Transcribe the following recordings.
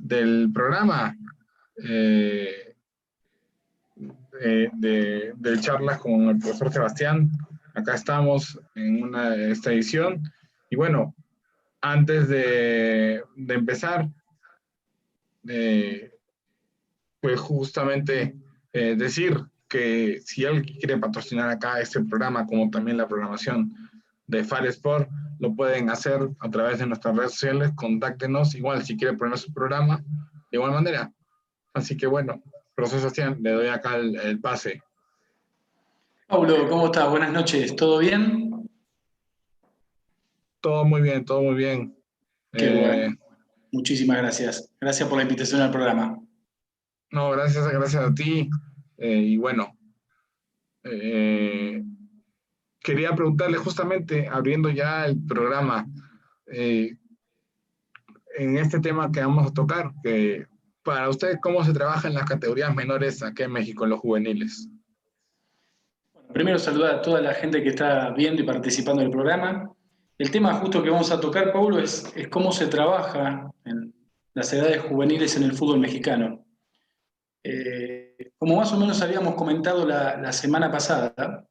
del programa de charlas con el profesor Sebastián. Acá estamos en esta edición. Y bueno, antes de empezar, pues justamente decir que si alguien quiere patrocinar acá este programa, como también la programación de Fire Sport, lo pueden hacer a través de nuestras redes sociales. Contáctenos, igual si quiere poner su programa, de igual manera. Así que bueno, profesor Sebastián, le doy acá el pase. Paulo, ¿cómo estás? Buenas noches, ¿todo bien? Todo muy bien, todo muy bien. Qué bueno, muchísimas gracias. Gracias por la invitación al programa. No, gracias a ti. Y bueno, quería preguntarle justamente, abriendo ya el programa, en este tema que vamos a tocar, que para usted, ¿cómo se trabaja en las categorías menores aquí en México, en los juveniles? Bueno, primero saludar a toda la gente que está viendo y participando del programa. El tema justo que vamos a tocar, Paulo, es cómo se trabaja en las edades juveniles en el fútbol mexicano. Como más o menos habíamos comentado la semana pasada,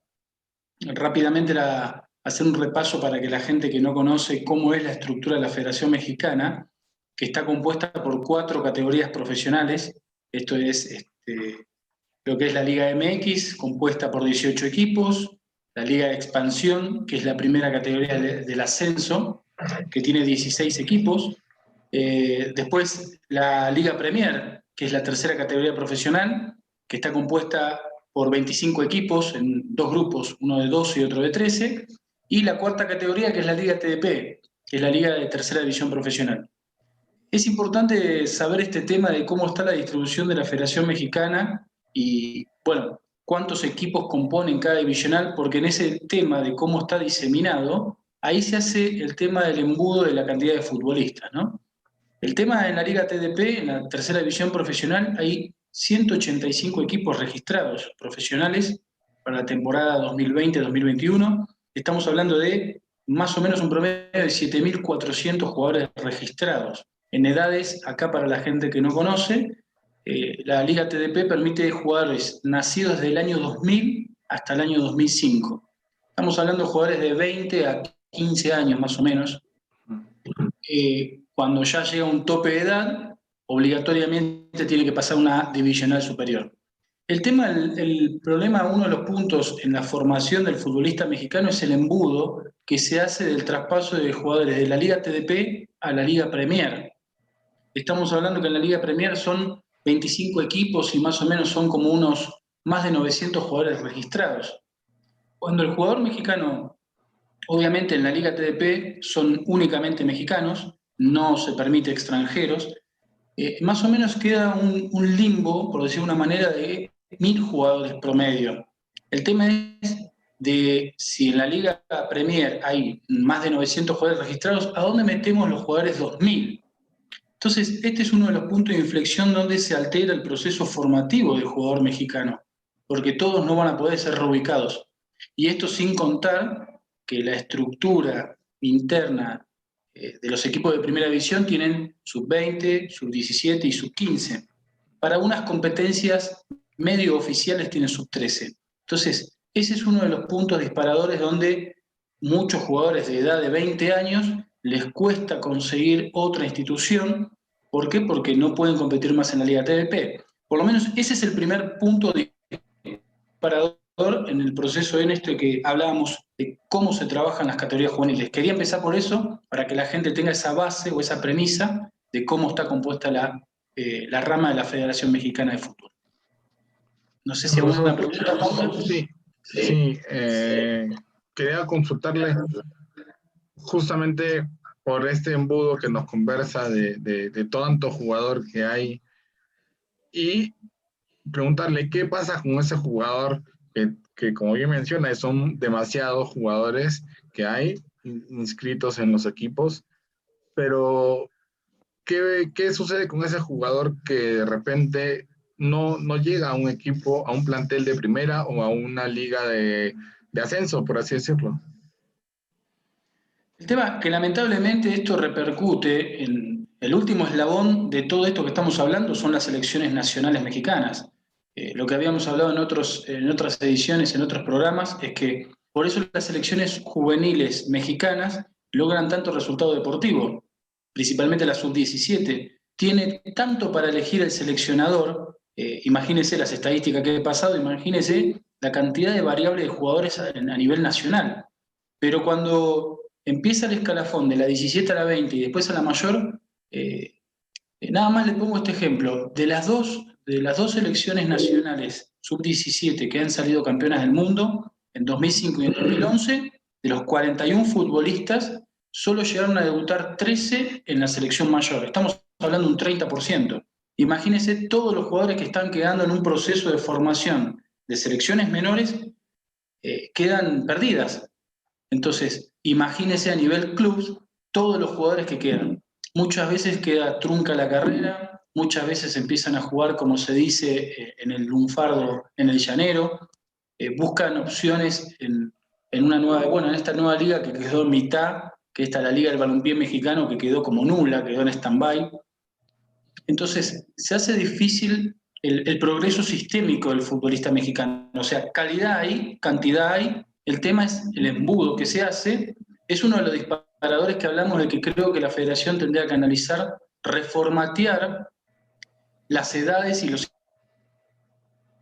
rápidamente era hacer un repaso para que la gente que no conoce cómo es la estructura de la Federación Mexicana, que está compuesta por 4 categorías profesionales. Esto es lo que es la Liga MX, compuesta por 18 equipos, la Liga de Expansión, que es la primera categoría del ascenso, que tiene 16 equipos. Después la Liga Premier, que es la tercera categoría profesional, que está compuesta por 25 equipos en 2 grupos, uno de 12 y otro de 13. Y la cuarta categoría, que es la Liga TDP, que es la Liga de Tercera División Profesional. Es importante saber este tema de cómo está la distribución de la Federación Mexicana y, bueno, cuántos equipos componen cada divisional, porque en ese tema de cómo está diseminado, ahí se hace el tema del embudo de la cantidad de futbolistas, ¿no? El tema en la Liga TDP, en la tercera división profesional, hay 185 equipos registrados profesionales para la temporada 2020-2021. Estamos hablando de más o menos un promedio de 7.400 jugadores registrados. En edades, acá para la gente que no conoce, la Liga TDP permite jugadores nacidos desde el año 2000 hasta el año 2005. Estamos hablando de jugadores de 20 a 15 años más o menos. Cuando ya llega a un tope de edad, obligatoriamente tiene que pasar una divisional superior. El tema, el problema, uno de los puntos en la formación del futbolista mexicano es el embudo que se hace del traspaso de jugadores de la Liga TDP a la Liga Premier. Estamos hablando que en la Liga Premier son 25 equipos y más o menos son como unos más de 900 jugadores registrados. Cuando el jugador mexicano, obviamente en la Liga TDP son únicamente mexicanos, no se permite extranjeros, más o menos queda un limbo, por decir de una manera, de 1.000 jugadores promedio. El tema es de si en la Liga Premier hay más de 900 jugadores registrados, ¿a dónde metemos los jugadores 2.000? Entonces, este es uno de los puntos de inflexión donde se altera el proceso formativo del jugador mexicano, porque todos no van a poder ser reubicados. Y esto sin contar que la estructura interna de los equipos de primera división tienen sub-20, sub-17 y sub-15. Para unas competencias medio oficiales tienen sub-13. Entonces, ese es uno de los puntos disparadores donde muchos jugadores de edad de 20 años les cuesta conseguir otra institución. ¿Por qué? Porque no pueden competir más en la Liga TDP. Por lo menos ese es el primer punto disparador en el proceso en esto que hablábamos de cómo se trabajan las categorías juveniles. Quería empezar por eso, para que la gente tenga esa base o esa premisa de cómo está compuesta la rama de la Federación Mexicana de Fútbol. No sé si alguna pregunta, Pablo. Sí. Quería consultarle justamente por este embudo que nos conversa de tanto jugador que hay y preguntarle qué pasa con ese jugador que como bien menciona, son demasiados jugadores que hay inscritos en los equipos, pero ¿qué sucede con ese jugador que de repente no llega a un equipo, a un plantel de primera o a una liga de ascenso, por así decirlo? El tema es que lamentablemente esto repercute en El último eslabón de todo esto que estamos hablando son las selecciones nacionales mexicanas. Lo que habíamos hablado en otras ediciones, en otros programas, es que por eso las selecciones juveniles mexicanas logran tanto resultado deportivo, principalmente la sub-17. Tiene tanto para elegir el seleccionador, imagínense las estadísticas que he pasado, imagínense la cantidad de variables de jugadores a nivel nacional. Pero cuando empieza el escalafón de la 17 a la 20 y después a la mayor, eh, nada más le pongo este ejemplo. De las dos selecciones nacionales sub-17 que han salido campeonas del mundo, en 2005 y en 2011, de los 41 futbolistas, solo llegaron a debutar 13 en la selección mayor. Estamos hablando de un 30%. Imagínense todos los jugadores que están quedando en un proceso de formación de selecciones menores, quedan perdidas. Entonces, imagínese a nivel clubs todos los jugadores que quedan. Muchas veces queda trunca la carrera, muchas veces empiezan a jugar, como se dice, en el lunfardo, en el llanero, buscan opciones en esta nueva liga que quedó en mitad, que está la Liga del Balompié Mexicano, que quedó como nula, quedó en stand-by. Entonces, se hace difícil el progreso sistémico del futbolista mexicano. O sea, calidad hay, cantidad hay. El tema es el embudo que se hace. Es uno de los disparadores que hablamos de que creo que la federación tendría que analizar, reformatear las edades y los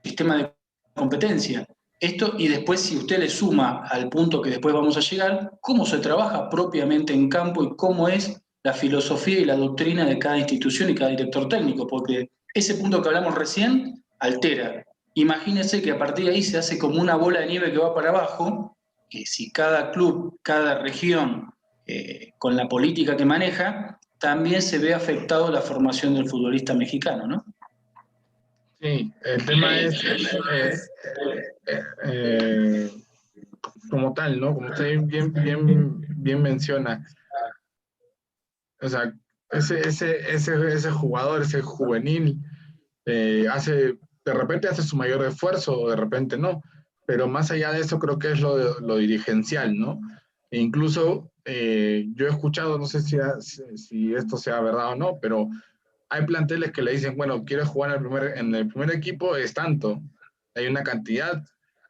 sistemas de competencia. Esto, y después, si usted le suma al punto que después vamos a llegar, cómo se trabaja propiamente en campo y cómo es la filosofía y la doctrina de cada institución y cada director técnico, porque ese punto que hablamos recién altera. Imagínese que a partir de ahí se hace como una bola de nieve que va para abajo, que si cada club, cada región, con la política que maneja, también se ve afectado la formación del futbolista mexicano, ¿no? Sí, el tema es eh, como tal, ¿no? Como usted bien menciona, o sea, ese jugador, ese juvenil, de repente hace su mayor esfuerzo o de repente no, pero más allá de eso creo que es lo dirigencial, ¿no? E incluso yo he escuchado, no sé si esto sea verdad o no, pero hay planteles que le dicen, bueno, quieres jugar en el primer equipo, es tanto. Hay una cantidad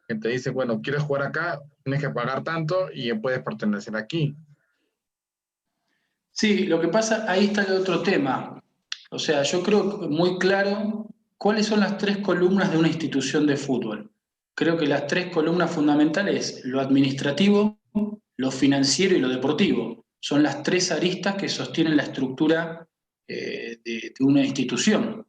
que te dice, bueno, quieres jugar acá, tienes que pagar tanto y puedes pertenecer aquí. Sí, lo que pasa, ahí está el otro tema. O sea, yo creo que muy claro cuáles son las tres columnas de una institución de fútbol. Creo que las tres columnas fundamentales, lo administrativo, lo financiero y lo deportivo, son las tres aristas que sostienen la estructura de una institución.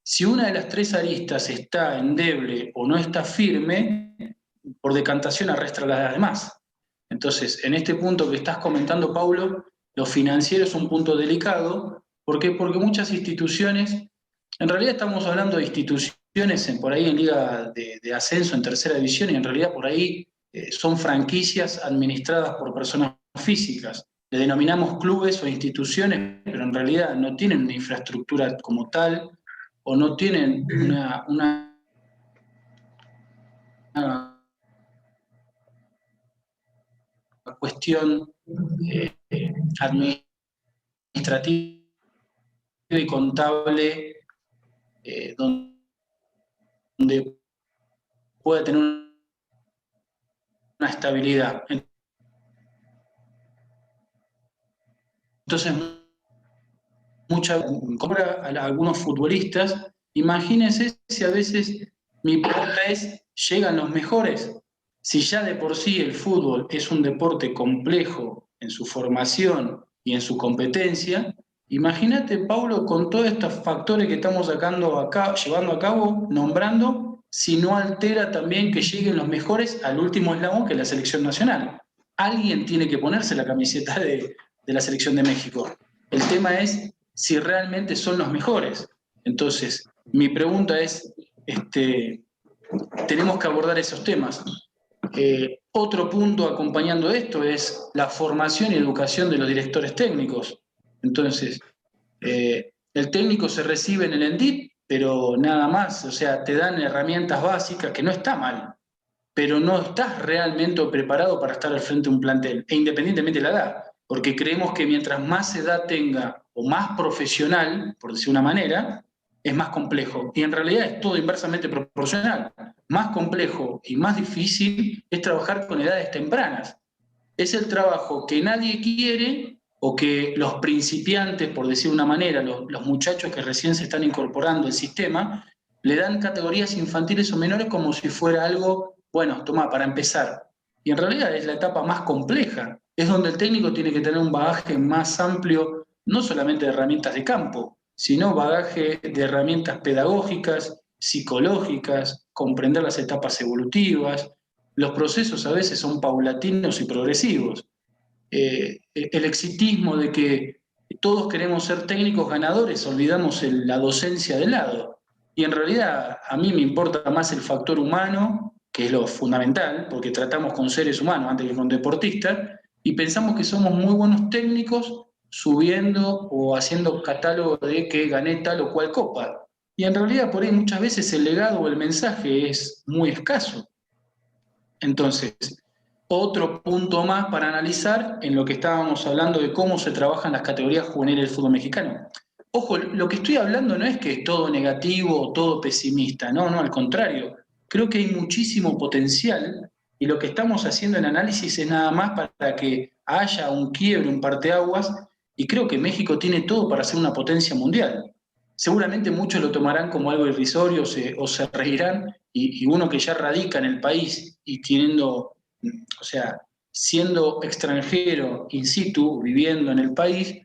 Si una de las tres aristas está endeble o no está firme, por decantación arrastra las demás. Entonces, en este punto que estás comentando, Paulo, lo financiero es un punto delicado. ¿Por qué? Porque muchas instituciones, en realidad estamos hablando de instituciones por ahí en liga de ascenso, en tercera división, y en realidad por ahí son franquicias administradas por personas físicas. Le denominamos clubes o instituciones, pero en realidad no tienen una infraestructura como tal o no tienen una cuestión administrativa y contable donde pueda tener una estabilidad. Entonces, cobra a algunos futbolistas. Imagínense si a veces mi pregunta es, ¿llegan los mejores? Si ya de por sí el fútbol es un deporte complejo en su formación y en su competencia, imagínate, Paulo, con todos estos factores que estamos llevando a cabo, nombrando, si no altera también que lleguen los mejores al último eslabón, que es la selección nacional. Alguien tiene que ponerse la camiseta de la selección de México. El tema es si realmente son los mejores. Entonces, mi pregunta es, tenemos que abordar esos temas. Otro punto acompañando esto es la formación y educación de los directores técnicos. Entonces, el técnico se recibe en el ENDIT, pero nada más, o sea, te dan herramientas básicas, que no está mal, pero no estás realmente preparado para estar al frente de un plantel, e independientemente de la edad, porque creemos que mientras más edad tenga o más profesional, por decir una manera, es más complejo. Y en realidad es todo inversamente proporcional. Más complejo y más difícil es trabajar con edades tempranas. Es el trabajo que nadie quiere o que los principiantes, por decir una manera, los muchachos que recién se están incorporando al sistema, le dan categorías infantiles o menores como si fuera algo, bueno, toma, para empezar. Y en realidad es la etapa más compleja, es donde el técnico tiene que tener un bagaje más amplio, no solamente de herramientas de campo, sino bagaje de herramientas pedagógicas, psicológicas, comprender las etapas evolutivas. Los procesos a veces son paulatinos y progresivos. El exitismo de que todos queremos ser técnicos ganadores, olvidamos la docencia de lado. Y en realidad a mí me importa más el factor humano, que es lo fundamental, porque tratamos con seres humanos antes que con deportistas, y pensamos que somos muy buenos técnicos subiendo o haciendo catálogo de que gané tal o cual copa. Y en realidad por ahí muchas veces el legado o el mensaje es muy escaso. Entonces, otro punto más para analizar en lo que estábamos hablando de cómo se trabajan las categorías juveniles del fútbol mexicano. Ojo, lo que estoy hablando no es que es todo negativo o todo pesimista, no, no, al contrario. Creo que hay muchísimo potencial y lo que estamos haciendo en análisis es nada más para que haya un quiebre, un parteaguas, y creo que México tiene todo para ser una potencia mundial. Seguramente muchos lo tomarán como algo irrisorio o se reirán, y uno que ya radica en el país y teniendo, o sea, siendo extranjero in situ, viviendo en el país,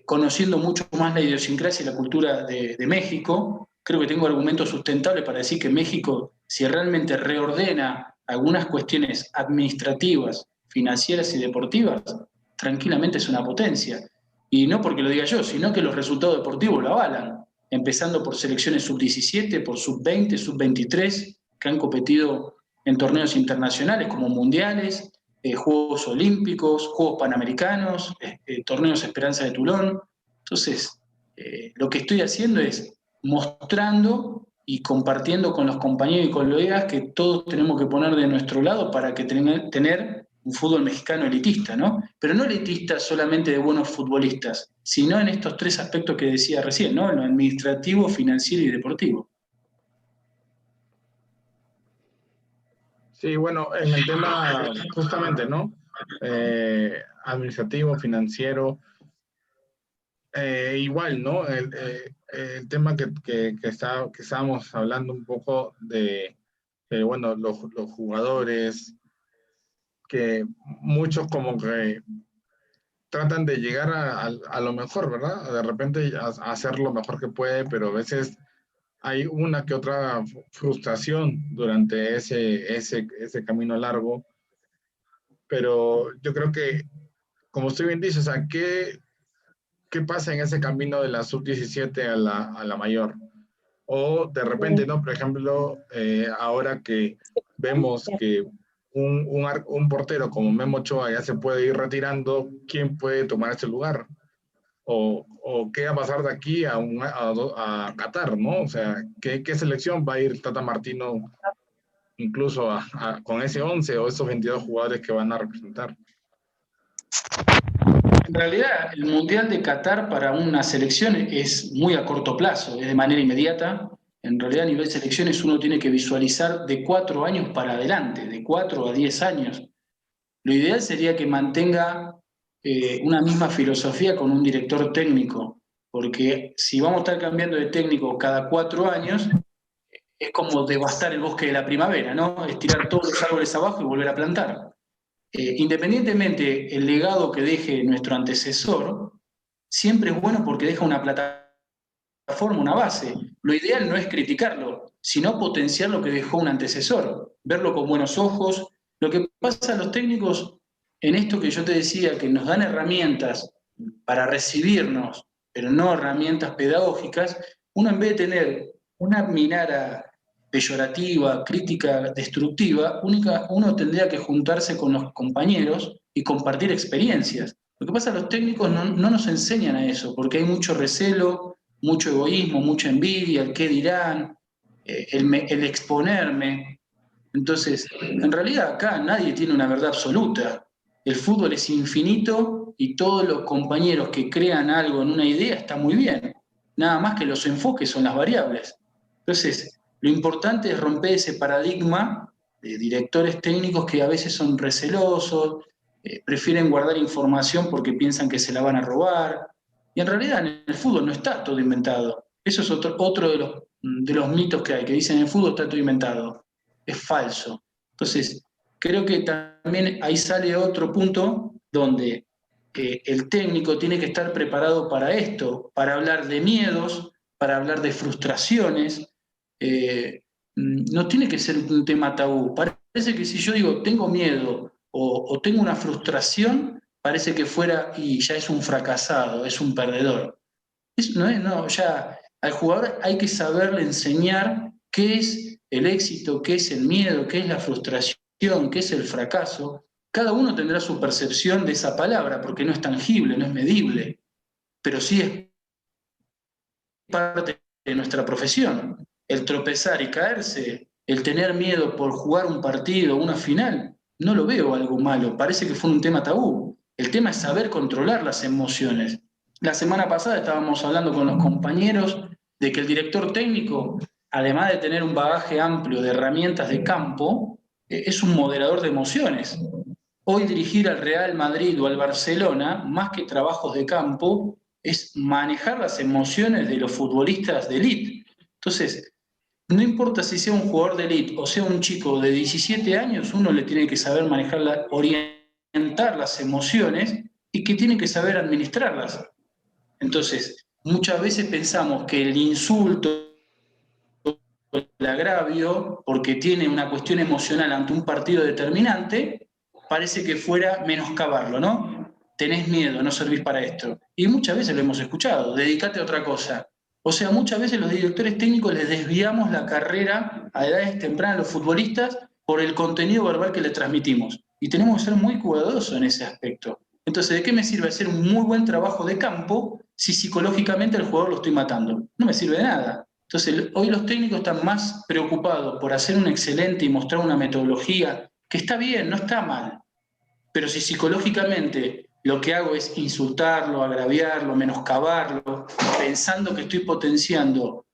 conociendo mucho más la idiosincrasia y la cultura de México, creo que tengo argumentos sustentables para decir que México, si realmente reordena algunas cuestiones administrativas, financieras y deportivas, tranquilamente es una potencia. Y no porque lo diga yo, sino que los resultados deportivos lo avalan, empezando por selecciones sub-17, por sub-20, sub-23, que han competido en torneos internacionales como mundiales, Juegos Olímpicos, Juegos Panamericanos, torneos Esperanza de Toulon. Entonces, lo que estoy haciendo es mostrando y compartiendo con los compañeros y colegas que todos tenemos que poner de nuestro lado para que tener un fútbol mexicano elitista, ¿no? Pero no elitista solamente de buenos futbolistas, sino en estos tres aspectos que decía recién, ¿no? En lo administrativo, financiero y deportivo. Sí, bueno, en el tema justamente, ¿no? Administrativo, financiero, igual, ¿no? El tema que estábamos hablando un poco bueno, los jugadores, que muchos como que tratan de llegar a lo mejor, ¿verdad? De repente a hacer lo mejor que puede, pero a veces hay una que otra frustración durante ese camino largo. Pero yo creo que, como usted bien dice, o sea, ¿qué pasa en ese camino de la sub-17 a la mayor? O de repente, ¿no? Por ejemplo, ahora que vemos que un portero como Memo Ochoa ya se puede ir retirando, ¿quién puede tomar ese lugar? O qué va a pasar de aquí a Qatar, ¿no? O sea, ¿qué selección va a ir Tata Martino incluso con ese 11 o esos 22 jugadores que van a representar? En realidad, el Mundial de Qatar para una selección es muy a corto plazo, es de manera inmediata. En realidad, a nivel selecciones, uno tiene que visualizar de 4 años para adelante, de 4 a 10 años. Lo ideal sería que mantenga una misma filosofía con un director técnico, porque si vamos a estar cambiando de técnico cada 4 años, es como devastar el bosque de la primavera, ¿no? Es tirar todos los árboles abajo y volver a plantar. Independientemente el legado que deje nuestro antecesor, siempre es bueno porque deja una plataforma, una base. Lo ideal no es criticarlo, sino potenciar lo que dejó un antecesor, verlo con buenos ojos. Lo que pasa a los técnicos en esto que yo te decía, que nos dan herramientas para recibirnos, pero no herramientas pedagógicas, uno en vez de tener una mirada peyorativa, crítica, destructiva, uno tendría que juntarse con los compañeros y compartir experiencias. Lo que pasa, los técnicos no nos enseñan a eso, porque hay mucho recelo, mucho egoísmo, mucha envidia, el qué dirán, el exponerme. Entonces, en realidad acá nadie tiene una verdad absoluta. El fútbol es infinito y todos los compañeros que crean algo en una idea está muy bien. Nada más que los enfoques son las variables. Entonces, lo importante es romper ese paradigma de directores técnicos que a veces son recelosos, prefieren guardar información porque piensan que se la van a robar. Y en realidad en el fútbol no está todo inventado. Eso es otro de los mitos que hay, que dicen en el fútbol está todo inventado. Es falso. Entonces, creo que también ahí sale otro punto donde el técnico tiene que estar preparado para esto, para hablar de miedos, para hablar de frustraciones. Eh, no tiene que ser un tema tabú. Parece que si yo digo tengo miedo o tengo una frustración, parece que fuera y ya es un fracasado, es un perdedor. No, ya al jugador hay que saberle enseñar qué es el éxito, qué es el miedo, qué es la frustración, qué es el fracaso. Cada uno tendrá su percepción de esa palabra, porque no es tangible, no es medible, pero sí es parte de nuestra profesión. El tropezar y caerse, el tener miedo por jugar un partido, una final, no lo veo algo malo, parece que fue un tema tabú. El tema es saber controlar las emociones. La semana pasada estábamos hablando con los compañeros de que el director técnico, además de tener un bagaje amplio de herramientas de campo, es un moderador de emociones. Hoy dirigir al Real Madrid o al Barcelona, más que trabajos de campo, es manejar las emociones de los futbolistas de élite. Entonces, no importa si sea un jugador de élite o sea un chico de 17 años, uno le tiene que saber manejar, orientar las emociones y que tiene que saber administrarlas. Entonces, muchas veces pensamos que el insulto, el agravio, porque tiene una cuestión emocional ante un partido determinante, parece que fuera menoscabarlo, ¿no? Tenés miedo, no servís para esto. Y muchas veces lo hemos escuchado, dedícate a otra cosa. O sea, muchas veces los directores técnicos les desviamos la carrera a edades tempranas a los futbolistas por el contenido verbal que les transmitimos. Y tenemos que ser muy cuidadosos en ese aspecto. Entonces, ¿de qué me sirve hacer un muy buen trabajo de campo si psicológicamente al jugador lo estoy matando? No me sirve de nada. Entonces, hoy los técnicos están más preocupados por hacer un excelente y mostrar una metodología que está bien, no está mal, pero si psicológicamente lo que hago es insultarlo, agraviarlo, menoscabarlo, pensando que estoy potenciando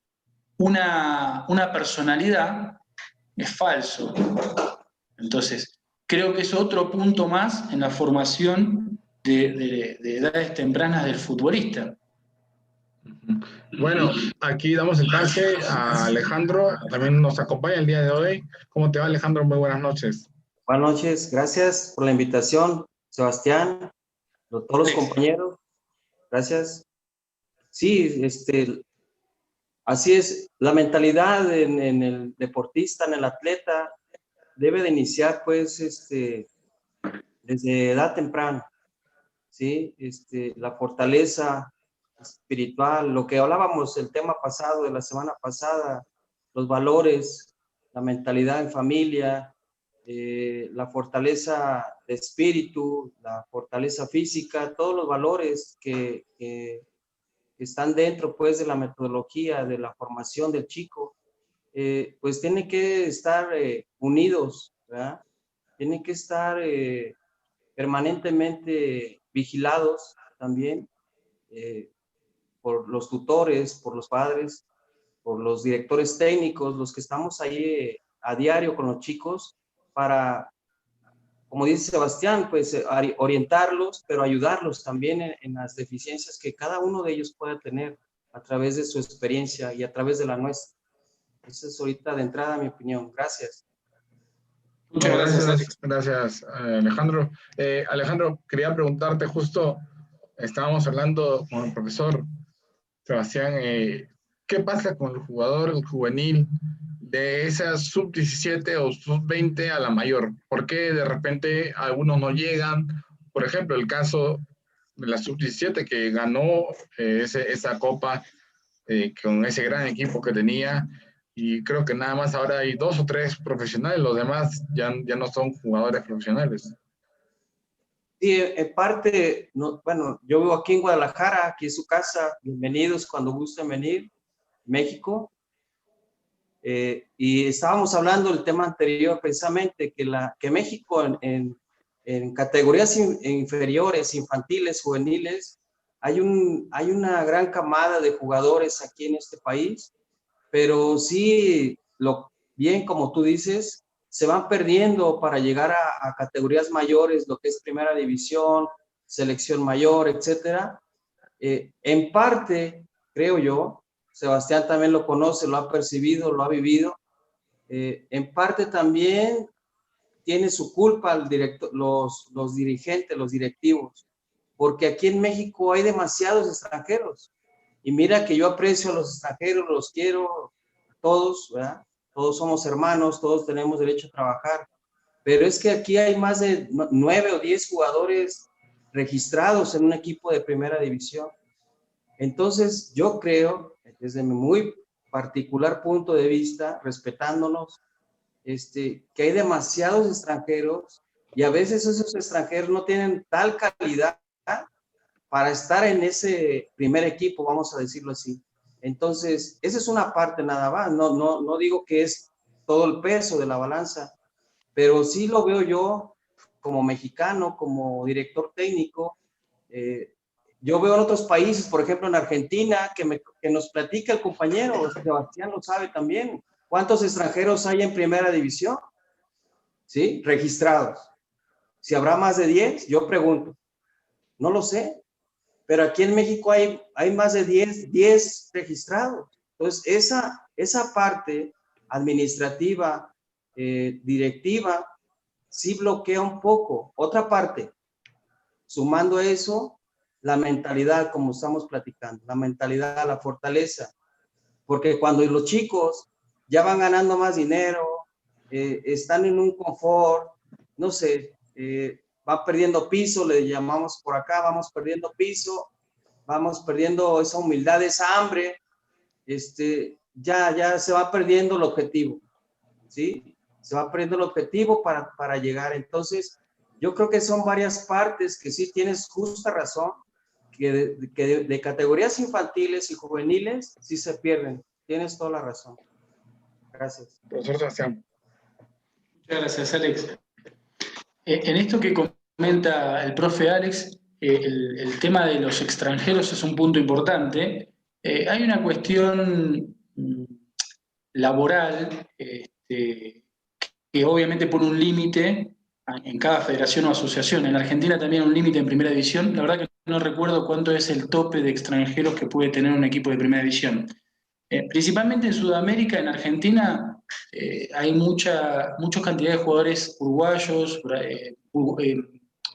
una personalidad, es falso. Entonces, creo que es otro punto más en la formación de edades tempranas del futbolista. Bueno, aquí damos el pase a Alejandro, también nos acompaña el día de hoy. ¿Cómo te va, Alejandro? Muy buenas noches. Buenas noches, gracias por la invitación, Sebastián, todos los compañeros, gracias. Sí, así es, la mentalidad en el deportista, en el atleta, debe de iniciar pues desde edad temprana, ¿sí? La fortaleza espiritual, lo que hablábamos el tema pasado, de la semana pasada, los valores, la mentalidad en familia, la fortaleza de espíritu, la fortaleza física, todos los valores que están dentro pues de la metodología, de la formación del chico, pues tienen que estar unidos, ¿verdad? Tienen que estar permanentemente vigilados también por los tutores, por los padres, por los directores técnicos, los que estamos ahí a diario con los chicos para, como dice Sebastián, pues orientarlos, pero ayudarlos también en las deficiencias que cada uno de ellos pueda tener a través de su experiencia y a través de la nuestra. Esa es ahorita de entrada mi opinión. Gracias. Muchas gracias, Alex. Gracias, Alejandro. Alejandro, quería preguntarte justo, estábamos hablando con el profesor Sebastián, ¿qué pasa con el jugador juvenil de esa sub-17 o sub-20 a la mayor? ¿Por qué de repente algunos no llegan? Por ejemplo, el caso de la sub-17 que ganó esa copa con ese gran equipo que tenía, y creo que nada más ahora hay 2 o 3 profesionales, los demás ya no son jugadores profesionales. Sí, en parte, no, bueno, yo vivo aquí en Guadalajara, aquí es su casa, bienvenidos cuando gusten venir, México. Y estábamos hablando del tema anterior, precisamente, que México En categorías inferiores, infantiles, juveniles, hay una gran camada de jugadores aquí en este país, pero sí, bien como tú dices, se van perdiendo para llegar a categorías mayores, lo que es primera división, selección mayor, etcétera. En parte, creo yo, Sebastián también lo conoce, lo ha percibido, lo ha vivido, en parte también tiene su culpa los dirigentes, los directivos, porque aquí en México hay demasiados extranjeros. Y mira que yo aprecio a los extranjeros, los quiero a todos, ¿verdad? Todos somos hermanos, todos tenemos derecho a trabajar. Pero es que aquí hay más de 9 o 10 jugadores registrados en un equipo de primera división. Entonces, yo creo, desde mi muy particular punto de vista, respetándonos, que hay demasiados extranjeros y a veces esos extranjeros no tienen tal calidad para estar en ese primer equipo, vamos a decirlo así. Entonces, esa es una parte nada más, no digo que es todo el peso de la balanza, pero sí lo veo yo como mexicano, como director técnico. Yo veo en otros países, por ejemplo en Argentina, que nos platica el compañero, Sebastián lo sabe también, ¿cuántos extranjeros hay en primera división? ¿Sí? Registrados. Si habrá más de 10, yo pregunto. No lo sé, pero aquí en México hay más de 10 registrados. Entonces, esa parte administrativa, directiva, sí bloquea un poco. Otra parte, sumando eso, la mentalidad, como estamos platicando, la mentalidad, la fortaleza. Porque cuando los chicos ya van ganando más dinero, están en un confort, no sé, van perdiendo piso, le llamamos por acá, vamos perdiendo piso, vamos perdiendo esa humildad, esa hambre, ya se va perdiendo el objetivo, ¿sí? Se va perdiendo el objetivo para llegar. Entonces, yo creo que son varias partes que sí tienes justa razón, que de categorías infantiles y juveniles sí se pierden. Tienes toda la razón. Gracias. Profesor Sebastián. Muchas gracias, Alex. En esto que comenta el profe Alex, el tema de los extranjeros es un punto importante. Hay una cuestión laboral que obviamente pone un límite en cada federación o asociación. En Argentina también un límite en primera división. La verdad que no recuerdo cuánto es el tope de extranjeros que puede tener un equipo de primera división. Principalmente en Sudamérica, en Argentina, hay mucha cantidad de jugadores uruguayos,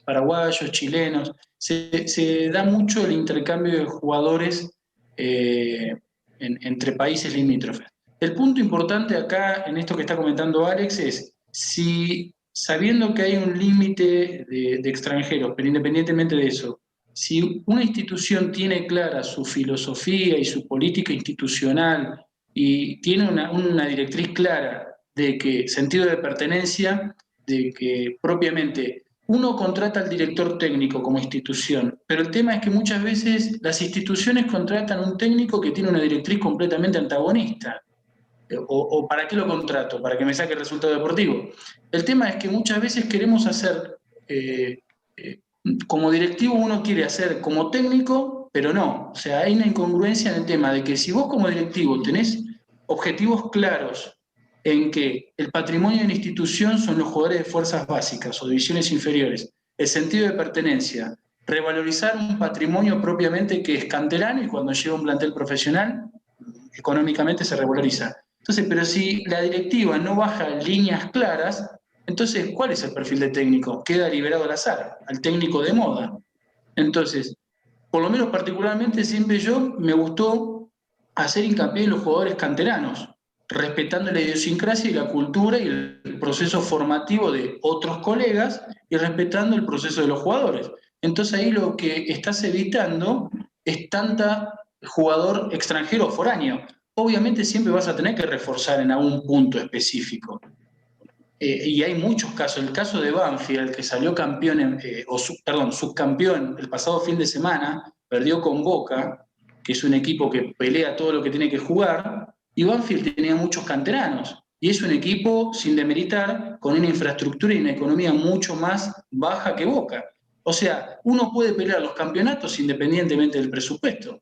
paraguayos, chilenos. Se da mucho el intercambio de jugadores entre países limítrofes. El punto importante acá, en esto que está comentando Alex, es si sabiendo que hay un límite de extranjeros, pero independientemente de eso, si una institución tiene clara su filosofía y su política institucional y tiene una directriz clara de que sentido de pertenencia, de que propiamente uno contrata al director técnico como institución, pero el tema es que muchas veces las instituciones contratan un técnico que tiene una directriz completamente antagonista. ¿O para qué lo contrato? ¿Para que me saque el resultado deportivo? El tema es que muchas veces queremos hacer, como directivo uno quiere hacer como técnico, pero no. O sea, hay una incongruencia en el tema de que si vos como directivo tenés objetivos claros en que el patrimonio de la institución son los jugadores de fuerzas básicas o divisiones inferiores, el sentido de pertenencia, revalorizar un patrimonio propiamente que es canterano y cuando llega un plantel profesional, económicamente se revaloriza. Entonces, pero si la directiva no baja líneas claras, entonces, ¿cuál es el perfil de técnico? Queda liberado al azar, al técnico de moda. Entonces, por lo menos particularmente siempre yo me gustó hacer hincapié en los jugadores canteranos, respetando la idiosincrasia y la cultura y el proceso formativo de otros colegas y respetando el proceso de los jugadores. Entonces ahí lo que estás evitando es tanta jugador extranjero o foráneo. Obviamente siempre vas a tener que reforzar en algún punto específico. Y hay muchos casos. El caso de Banfield, que salió campeón, subcampeón el pasado fin de semana, perdió con Boca, que es un equipo que pelea todo lo que tiene que jugar, y Banfield tenía muchos canteranos. Y es un equipo, sin demeritar, con una infraestructura y una economía mucho más baja que Boca. O sea, uno puede pelear los campeonatos independientemente del presupuesto.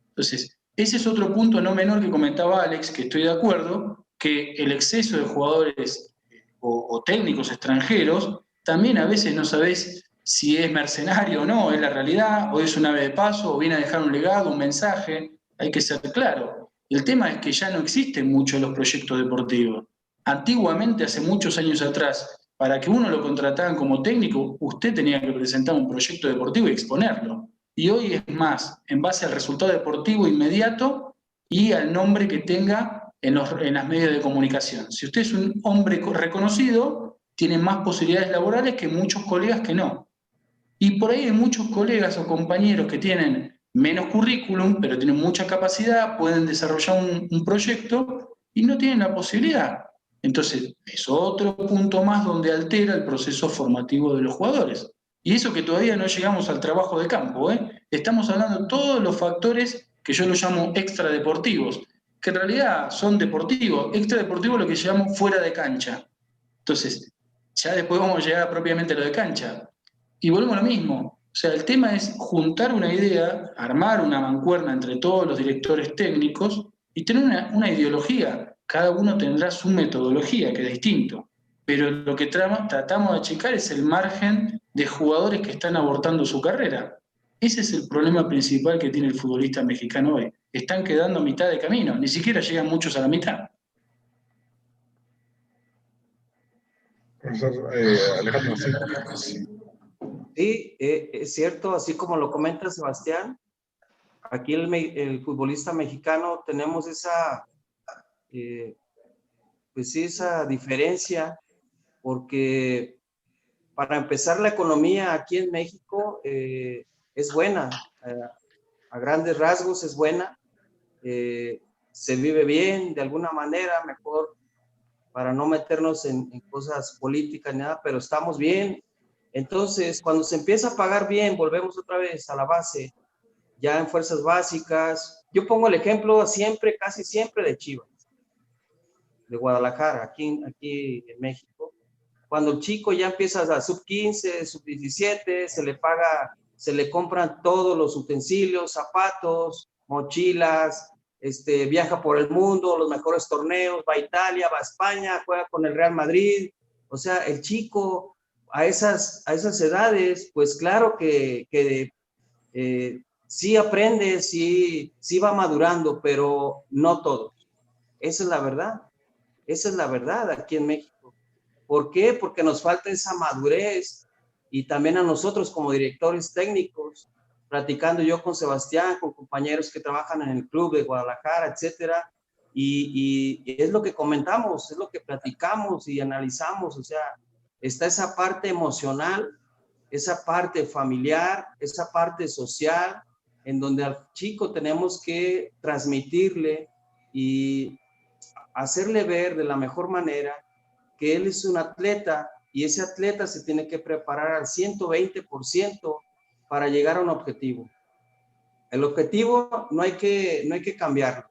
Entonces, ese es otro punto no menor que comentaba Alex, que estoy de acuerdo, que el exceso de jugadores o técnicos extranjeros, también a veces no sabés si es mercenario o no, es la realidad, o es un ave de paso, o viene a dejar un legado, un mensaje, hay que ser claro. El tema es que ya no existen muchos los proyectos deportivos. Antiguamente, hace muchos años atrás, para que uno lo contrataran como técnico, usted tenía que presentar un proyecto deportivo y exponerlo. Y hoy es más, en base al resultado deportivo inmediato y al nombre que tenga en las medios de comunicación. Si usted es un hombre reconocido, tiene más posibilidades laborales que muchos colegas que no. Y por ahí hay muchos colegas o compañeros que tienen menos currículum, pero tienen mucha capacidad, pueden desarrollar un proyecto y no tienen la posibilidad. Entonces, es otro punto más donde altera el proceso formativo de los jugadores. Y eso que todavía no llegamos al trabajo de campo, ¿eh? Estamos hablando de todos los factores que yo los llamo extradeportivos, que en realidad son deportivos. Extradeportivo es lo que llamamos fuera de cancha. Entonces, ya después vamos a llegar a propiamente lo de cancha. Y volvemos a lo mismo. O sea, el tema es juntar una idea, armar una mancuerna entre todos los directores técnicos y tener una ideología. Cada uno tendrá su metodología, que es distinto. Pero lo que tratamos de achicar es el margen de jugadores que están abortando su carrera. Ese es el problema principal que tiene el futbolista mexicano hoy. Están quedando a mitad de camino, ni siquiera llegan muchos a la mitad. Profesor Alejandro, sí. Sí, es cierto, así como lo comenta Sebastián, aquí el futbolista mexicano tenemos esa, pues sí, esa diferencia, porque para empezar la economía aquí en México es buena, a grandes rasgos es buena, se vive bien de alguna manera, mejor para no meternos en cosas políticas ni nada, pero estamos bien. Entonces, cuando se empieza a pagar bien, volvemos otra vez a la base, ya en fuerzas básicas. Yo pongo el ejemplo siempre, casi siempre de Chivas, de Guadalajara, aquí en México. Cuando el chico ya empieza a sub-15, sub-17, se le paga, se le compran todos los utensilios, zapatos, mochilas, viaja por el mundo, los mejores torneos, va a Italia, va a España, juega con el Real Madrid. O sea, el chico a esas edades, pues claro que sí aprende, sí va madurando, pero no todos. Esa es la verdad. Esa es la verdad aquí en México. ¿Por qué? Porque nos falta esa madurez y también a nosotros como directores técnicos, platicando yo con Sebastián, con compañeros que trabajan en el club de Guadalajara, etcétera, y es lo que comentamos, es lo que platicamos y analizamos, o sea, está esa parte emocional, esa parte familiar, esa parte social, en donde al chico tenemos que transmitirle y hacerle ver de la mejor manera que él es un atleta y ese atleta se tiene que preparar al 120% para llegar a un objetivo. El objetivo no hay que cambiarlo.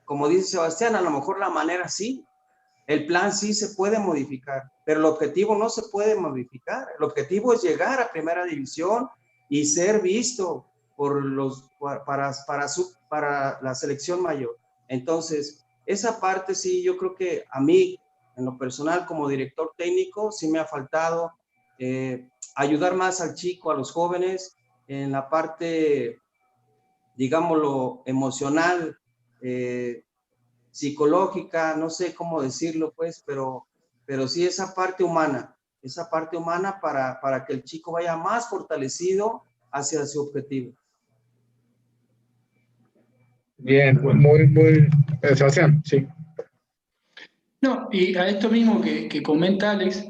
Como dice Sebastián, a lo mejor la manera sí, el plan sí se puede modificar, pero el objetivo no se puede modificar. El objetivo es llegar a primera división y ser visto para la selección mayor. Entonces, esa parte sí, yo creo que a mí, en lo personal, como director técnico, sí me ha faltado ayudar más al chico, a los jóvenes, en la parte, digámoslo, emocional, psicológica, no sé cómo decirlo, pues, pero sí esa parte humana para que el chico vaya más fortalecido hacia su objetivo. Bien, Sebastián, sí. No, y a esto mismo que comenta Alex,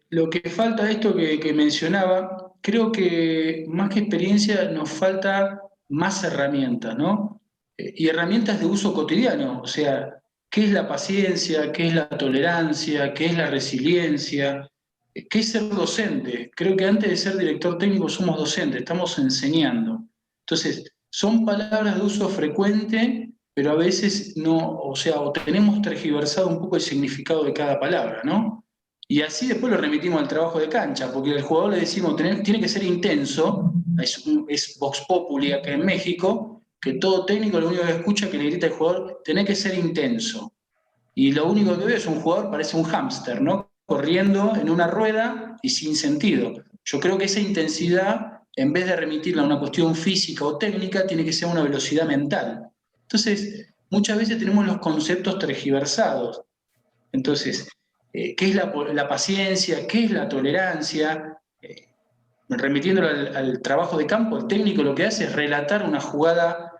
lo que falta de esto que mencionaba, creo que más que experiencia nos falta más herramientas, ¿no? Y herramientas de uso cotidiano, o sea, ¿qué es la paciencia? ¿Qué es la tolerancia? ¿Qué es la resiliencia? ¿Qué es ser docente? Creo que antes de ser director técnico somos docentes, estamos enseñando. Entonces, son palabras de uso frecuente, pero a veces no, o sea, o tenemos tergiversado un poco el significado de cada palabra, ¿no? Y así después lo remitimos al trabajo de cancha, porque al jugador le decimos, tiene que ser intenso, es Vox Populi acá en México, que todo técnico lo único que escucha es que le grita al jugador, tenés que ser intenso. Y lo único que veo es un jugador, parece un hámster, ¿no? Corriendo en una rueda y sin sentido. Yo creo que esa intensidad, en vez de remitirla a una cuestión física o técnica, tiene que ser una velocidad mental. Entonces, muchas veces tenemos los conceptos tergiversados. Entonces, ¿qué es la paciencia? ¿Qué es la tolerancia? Remitiéndolo al trabajo de campo, el técnico lo que hace es relatar una jugada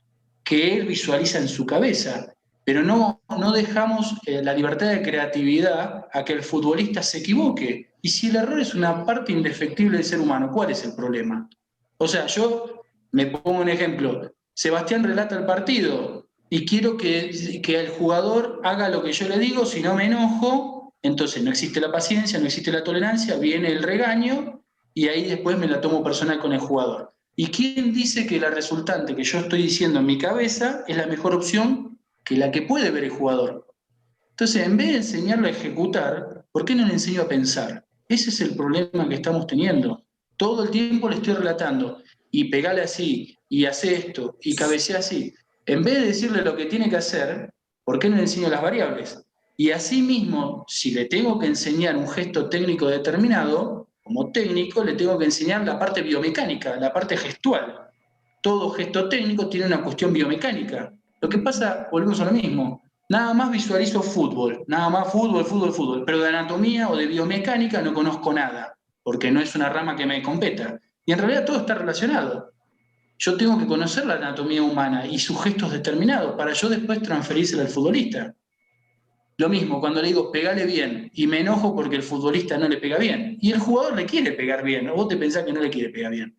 que él visualiza en su cabeza, pero no dejamos la libertad de creatividad a que el futbolista se equivoque. Y si el error es una parte indefectible del ser humano, ¿cuál es el problema? O sea, yo me pongo un ejemplo. Sebastián relata el partido y quiero que el jugador haga lo que yo le digo, si no me enojo, entonces no existe la paciencia, no existe la tolerancia, viene el regaño y ahí después me la tomo personal con el jugador. ¿Y quién dice que la resultante que yo estoy diciendo en mi cabeza es la mejor opción que la que puede ver el jugador? Entonces, en vez de enseñarlo a ejecutar, ¿por qué no le enseño a pensar? Ese es el problema que estamos teniendo. Todo el tiempo le estoy relatando, y pegale así, y hace esto, y cabecea así. En vez de decirle lo que tiene que hacer, ¿por qué no le enseño las variables? Y asimismo, si le tengo que enseñar un gesto técnico determinado, como técnico, le tengo que enseñar la parte biomecánica, la parte gestual. Todo gesto técnico tiene una cuestión biomecánica. Lo que pasa, volvemos a lo mismo, nada más visualizo fútbol, nada más fútbol, fútbol, fútbol, pero de anatomía o de biomecánica no conozco nada, porque no es una rama que me competa. Y en realidad todo está relacionado. Yo tengo que conocer la anatomía humana y sus gestos determinados para yo después transferírselo al futbolista. Lo mismo, cuando le digo pegale bien y me enojo porque el futbolista no le pega bien. Y el jugador le quiere pegar bien, o vos te pensás que no le quiere pegar bien.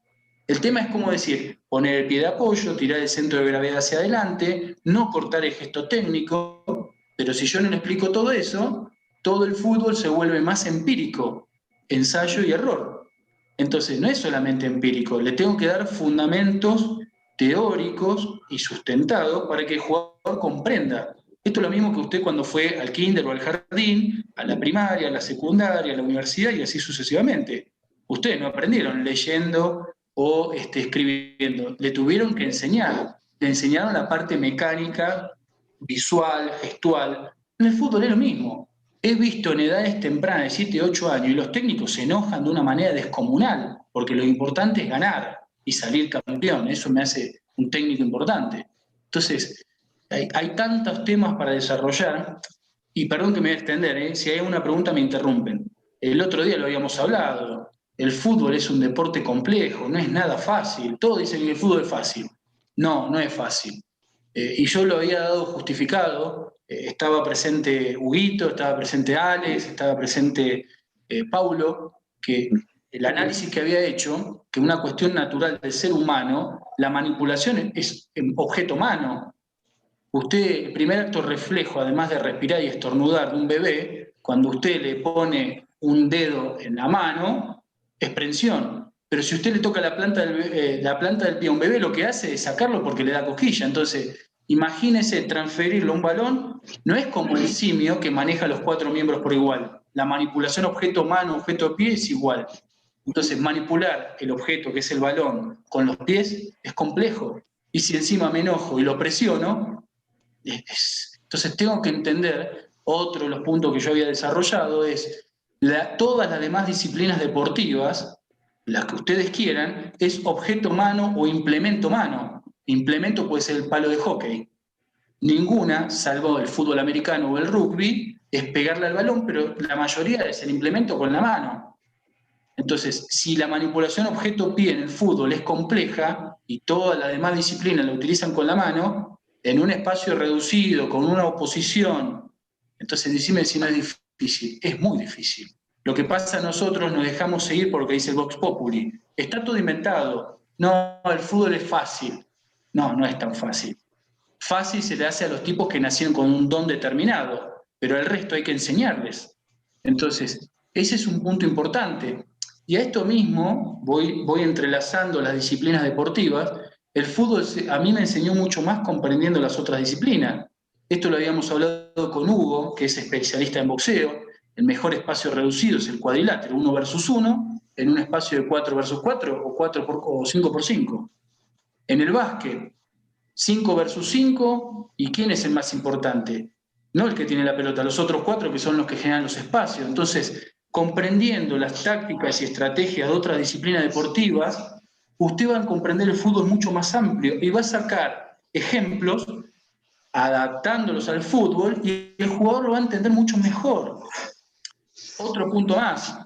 El tema es cómo decir, poner el pie de apoyo, tirar el centro de gravedad hacia adelante, no cortar el gesto técnico, pero si yo no le explico todo eso, todo el fútbol se vuelve más empírico, ensayo y error. Entonces no es solamente empírico, le tengo que dar fundamentos teóricos y sustentados para que el jugador comprenda. Esto es lo mismo que usted cuando fue al kinder o al jardín, a la primaria, a la secundaria, a la universidad y así sucesivamente. Ustedes no aprendieron leyendo o escribiendo, le tuvieron que enseñar. Le enseñaron la parte mecánica, visual, gestual. En el fútbol es lo mismo. He visto en edades tempranas de 7, 8 años y los técnicos se enojan de una manera descomunal, porque lo importante es ganar y salir campeón. Eso me hace un técnico importante. Entonces, hay tantos temas para desarrollar, y perdón que me voy a extender, si hay una pregunta me interrumpen. El otro día lo habíamos hablado, el fútbol es un deporte complejo, no es nada fácil. Todos dicen que el fútbol es fácil. No, no es fácil. Y yo lo había dado justificado. Estaba presente Huguito, estaba presente Alex, estaba presente Paulo, que el análisis que había hecho, que una cuestión natural del ser humano, la manipulación es objeto humano. Usted, el primer acto reflejo, además de respirar y estornudar de un bebé, cuando usted le pone un dedo en la mano, es prensión. Pero si usted le toca la planta del pie a un bebé, lo que hace es sacarlo porque le da cosquilla. Entonces, imagínese transferirlo a un balón, no es como el simio que maneja los 4 miembros por igual. La manipulación objeto mano, objeto pie es igual. Entonces, manipular el objeto, que es el balón, con los pies es complejo. Y si encima me enojo y lo presiono, entonces tengo que entender, otro de los puntos que yo había desarrollado es, todas las demás disciplinas deportivas, las que ustedes quieran, es objeto mano o implemento mano. Implemento puede ser el palo de hockey. Ninguna, salvo el fútbol americano o el rugby, es pegarle al balón, pero la mayoría es el implemento con la mano. Entonces, si la manipulación objeto-pie en el fútbol es compleja y todas las demás disciplinas la utilizan con la mano, en un espacio reducido, con una oposición, entonces decime si no es difícil. Es muy difícil. Lo que pasa, nosotros nos dejamos seguir por lo que dice el Vox Populi. Está todo inventado. No, el fútbol es fácil. No, no es tan fácil. Fácil se le hace a los tipos que nacieron con un don determinado, pero al resto hay que enseñarles. Entonces, ese es un punto importante. Y a esto mismo voy entrelazando las disciplinas deportivas El fútbol a mí me enseñó mucho más comprendiendo las otras disciplinas. Esto lo habíamos hablado con Hugo, que es especialista en boxeo. El mejor espacio reducido es el cuadrilátero, 1 versus 1, en un espacio de 4 versus 4 o 5 por 5. En el básquet, 5 versus 5, ¿y quién es el más importante? No el que tiene la pelota, los otros 4 que son los que generan los espacios. Entonces, comprendiendo las tácticas y estrategias de otras disciplinas deportivas, usted va a comprender el fútbol mucho más amplio y va a sacar ejemplos adaptándolos al fútbol y el jugador lo va a entender mucho mejor. Otro punto más.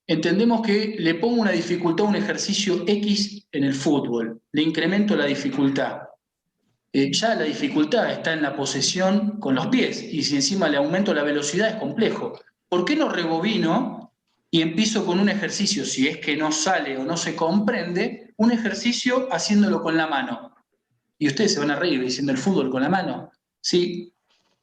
Entendemos que le pongo una dificultad a un ejercicio X en el fútbol, le incremento la dificultad. Ya la dificultad está en la posesión con los pies y si encima le aumento la velocidad es complejo. ¿Por qué no rebobino y empiezo con un ejercicio, si es que no sale o no se comprende, un ejercicio haciéndolo con la mano? Y ustedes se van a reír diciendo el fútbol con la mano. Sí,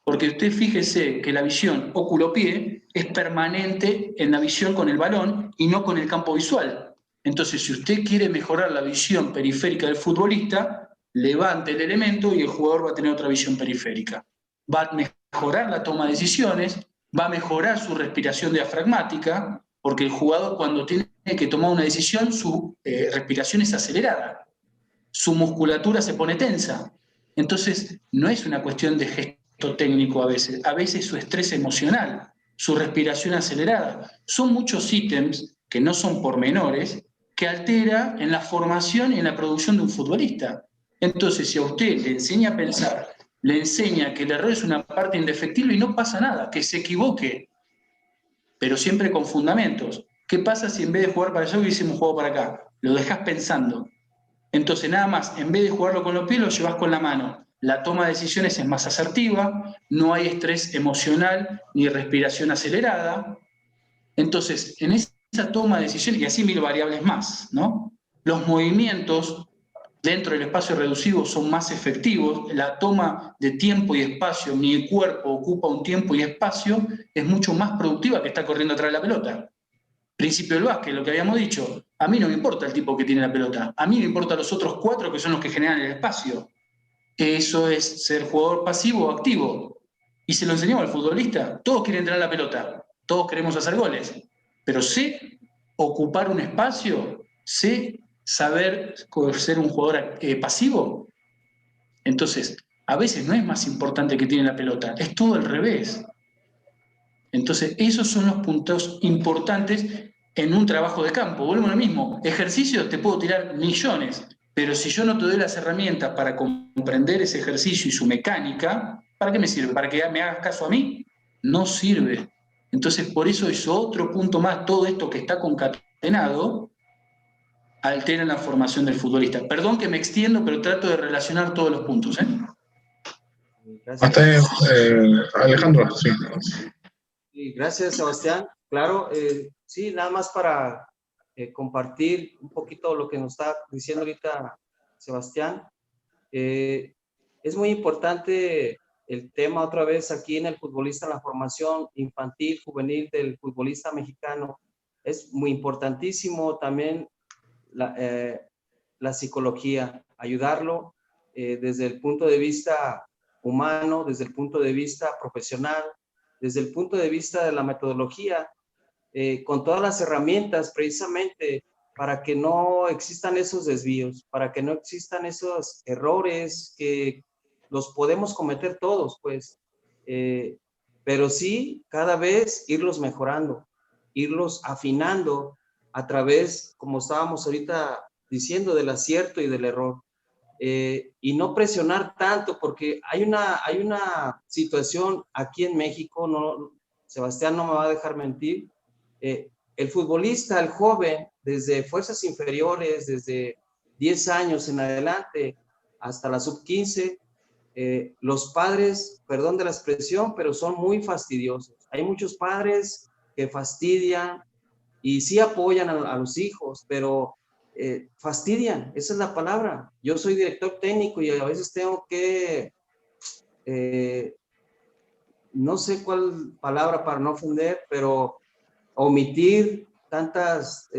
porque usted fíjese que la visión óculo-pie es permanente en la visión con el balón y no con el campo visual. Entonces, si usted quiere mejorar la visión periférica del futbolista, levante el elemento y el jugador va a tener otra visión periférica. Va a mejorar la toma de decisiones, va a mejorar su respiración diafragmática, porque el jugador cuando tiene que tomar una decisión, su respiración es acelerada, su musculatura se pone tensa. Entonces, no es una cuestión de gesto técnico a veces su estrés emocional, su respiración acelerada. Son muchos ítems que no son pormenores que altera en la formación y en la producción de un futbolista. Entonces, si a usted le enseña a pensar, le enseña que el error es una parte indefectible y no pasa nada, que se equivoque, pero siempre con fundamentos. ¿Qué pasa si en vez de jugar para allá hubiésemos jugado para acá? Lo dejas pensando. Entonces, nada más, en vez de jugarlo con los pies, lo llevas con la mano. La toma de decisiones es más asertiva, no hay estrés emocional ni respiración acelerada. Entonces, en esa toma de decisiones, y así 1000 variables más, ¿no? Los movimientos dentro del espacio reducido son más efectivos, la toma de tiempo y espacio, mi cuerpo ocupa un tiempo y espacio, es mucho más productiva que estar corriendo atrás de la pelota. Principio del básquet, lo que habíamos dicho, a mí no me importa el tipo que tiene la pelota, a mí me importan los otros 4 que son los que generan el espacio. Eso es ser jugador pasivo o activo. Y se lo enseñamos al futbolista, todos quieren tener la pelota, todos queremos hacer goles, pero sé ocupar un espacio, sé saber ser un jugador pasivo. Entonces, a veces no es más importante que tiene la pelota, es todo al revés. Entonces, esos son los puntos importantes en un trabajo de campo. Vuelvo a lo mismo, ejercicios te puedo tirar millones, pero si yo no te doy las herramientas para comprender ese ejercicio y su mecánica, ¿para qué me sirve? ¿Para que me hagas caso a mí? No sirve. Entonces, por eso es otro punto más, todo esto que está concatenado altera la formación del futbolista. Perdón que me extiendo, pero trato de relacionar todos los puntos. Hasta Alejandro, sí. Y gracias, Sebastián. Claro, sí, nada más para compartir un poquito lo que nos está diciendo ahorita Sebastián. Es muy importante el tema otra vez aquí en el futbolista, la formación infantil, juvenil del futbolista mexicano. Es muy importantísimo también la psicología, ayudarlo desde el punto de vista humano, desde el punto de vista profesional, desde el punto de vista de la metodología, con todas las herramientas precisamente para que no existan esos desvíos, para que no existan esos errores que los podemos cometer todos, pues, pero sí cada vez irlos mejorando, irlos afinando a través, como estábamos ahorita diciendo, del acierto y del error. Y no presionar tanto, porque hay una situación aquí en México, no, Sebastián no me va a dejar mentir, el futbolista, el joven, desde fuerzas inferiores, desde 10 años en adelante, hasta la sub-15, los padres, perdón de la expresión, pero son muy fastidiosos. Hay muchos padres que fastidian y sí apoyan a los hijos, pero fastidian, esa es la palabra. Yo soy director técnico y a veces tengo que, no sé cuál palabra para no ofender, pero omitir tantas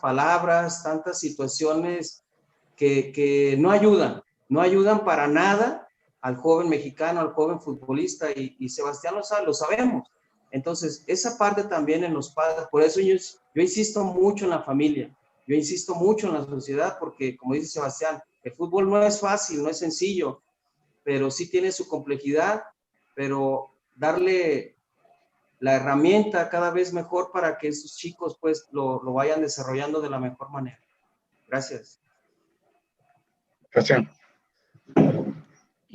palabras, tantas situaciones que no ayudan para nada al joven mexicano, al joven futbolista, y Sebastián lo sabe, lo sabemos. Entonces, esa parte también en los padres, por eso yo insisto mucho en la familia, yo insisto mucho en la sociedad, porque como dice Sebastián, el fútbol no es fácil, no es sencillo, pero sí tiene su complejidad, pero darle la herramienta cada vez mejor para que esos chicos pues lo vayan desarrollando de la mejor manera. Gracias. Gracias.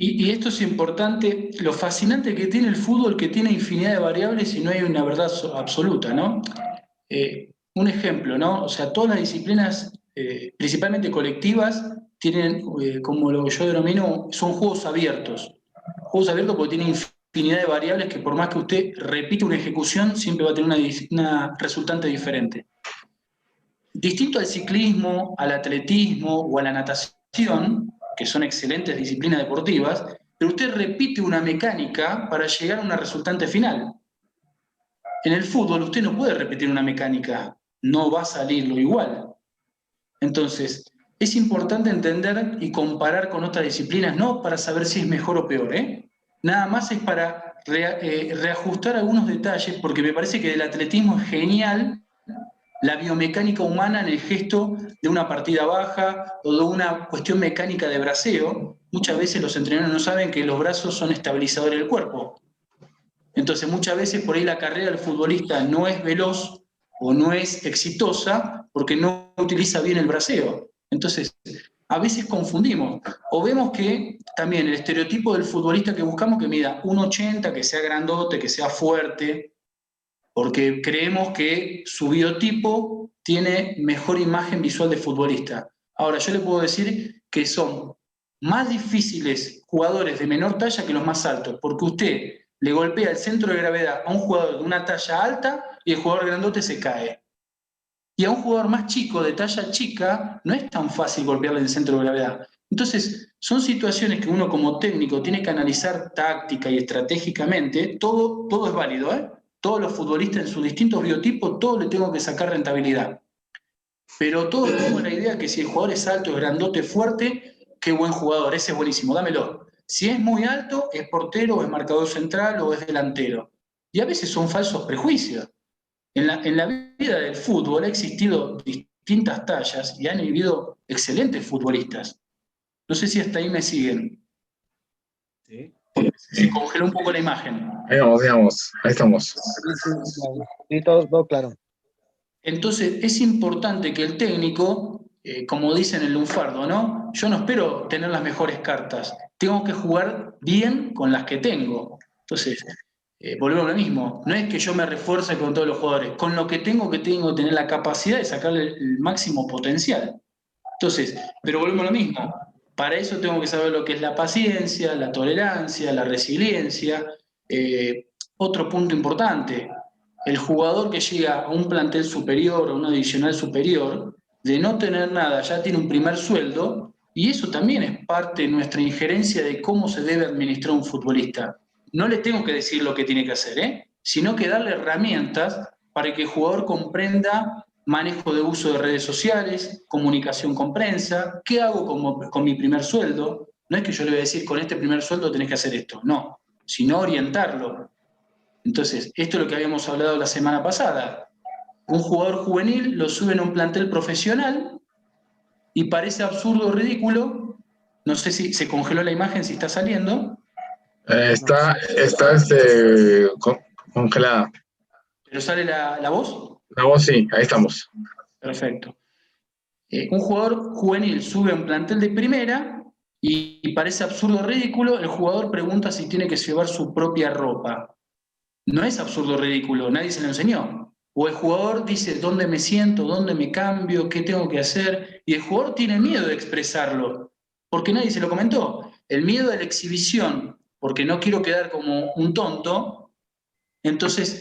Y esto es importante, lo fascinante que tiene el fútbol, que tiene infinidad de variables y no hay una verdad absoluta, ¿no? Un ejemplo, ¿no? O sea, todas las disciplinas, principalmente colectivas, tienen, como lo que yo denomino, son juegos abiertos. Juegos abiertos porque tienen infinidad de variables que por más que usted repita una ejecución, siempre va a tener una resultante diferente. Distinto al ciclismo, al atletismo o a la natación, que son excelentes disciplinas deportivas, pero usted repite una mecánica para llegar a una resultante final. En el fútbol usted no puede repetir una mecánica, no va a salirlo igual. Entonces, es importante entender y comparar con otras disciplinas, no para saber si es mejor o peor, nada más es para reajustar algunos detalles, porque me parece que del atletismo es genial la biomecánica humana en el gesto de una partida baja o de una cuestión mecánica de braceo. Muchas veces los entrenadores no saben que los brazos son estabilizadores del cuerpo. Entonces muchas veces por ahí la carrera del futbolista no es veloz o no es exitosa porque no utiliza bien el braceo. Entonces, a veces confundimos. O vemos que también el estereotipo del futbolista que buscamos que mida 1,80, que sea grandote, que sea fuerte, porque creemos que su biotipo tiene mejor imagen visual de futbolista. Ahora, yo le puedo decir que son más difíciles jugadores de menor talla que los más altos, porque usted le golpea el centro de gravedad a un jugador de una talla alta y el jugador grandote se cae. Y a un jugador más chico, de talla chica, no es tan fácil golpearle el centro de gravedad. Entonces, son situaciones que uno como técnico tiene que analizar táctica y estratégicamente. Todo es válido, ¿eh? Todos los futbolistas en sus distintos biotipos, todos le tengo que sacar rentabilidad. Pero todos tenemos la idea que si el jugador es alto, es grandote, fuerte, qué buen jugador, ese es buenísimo, dámelo. Si es muy alto, es portero, es marcador central o es delantero. Y a veces son falsos prejuicios. En la vida del fútbol ha existido distintas tallas y han vivido excelentes futbolistas. No sé si hasta ahí me siguen. Sí. Se congeló un poco la imagen. Ahí vamos, ahí estamos. Sí, todo claro. Entonces es importante que el técnico, como dicen en el lunfardo, ¿no? Yo no espero tener las mejores cartas, tengo que jugar bien con las que tengo. Entonces, volvemos a lo mismo, no es que yo me refuerce con todos los jugadores, con lo que tengo que tener la capacidad de sacarle el máximo potencial. Entonces, pero volvemos a lo mismo, para eso tengo que saber lo que es la paciencia, la tolerancia, la resiliencia. Otro punto importante, el jugador que llega a un plantel superior o una divisional superior, de no tener nada, ya tiene un primer sueldo, y eso también es parte de nuestra injerencia de cómo se debe administrar un futbolista. No le tengo que decir lo que tiene que hacer, sino que darle herramientas para que el jugador comprenda manejo de uso de redes sociales, comunicación con prensa, ¿qué hago con mi primer sueldo? No es que yo le voy a decir, con este primer sueldo tenés que hacer esto, no, sino orientarlo. Entonces, esto es lo que habíamos hablado la semana pasada. Un jugador juvenil lo suben a un plantel profesional y parece absurdo o ridículo. No sé si se congeló la imagen, si está saliendo. Está congelada. ¿Pero sale la voz? La voz sí, ahí estamos. Perfecto. Un jugador juvenil sube a un plantel de primera y parece absurdo o ridículo. El jugador pregunta si tiene que llevar su propia ropa. No es absurdo o ridículo, nadie se lo enseñó. O el jugador dice dónde me siento, dónde me cambio, qué tengo que hacer, y el jugador tiene miedo de expresarlo, porque nadie se lo comentó. El miedo de la exhibición, porque no quiero quedar como un tonto, entonces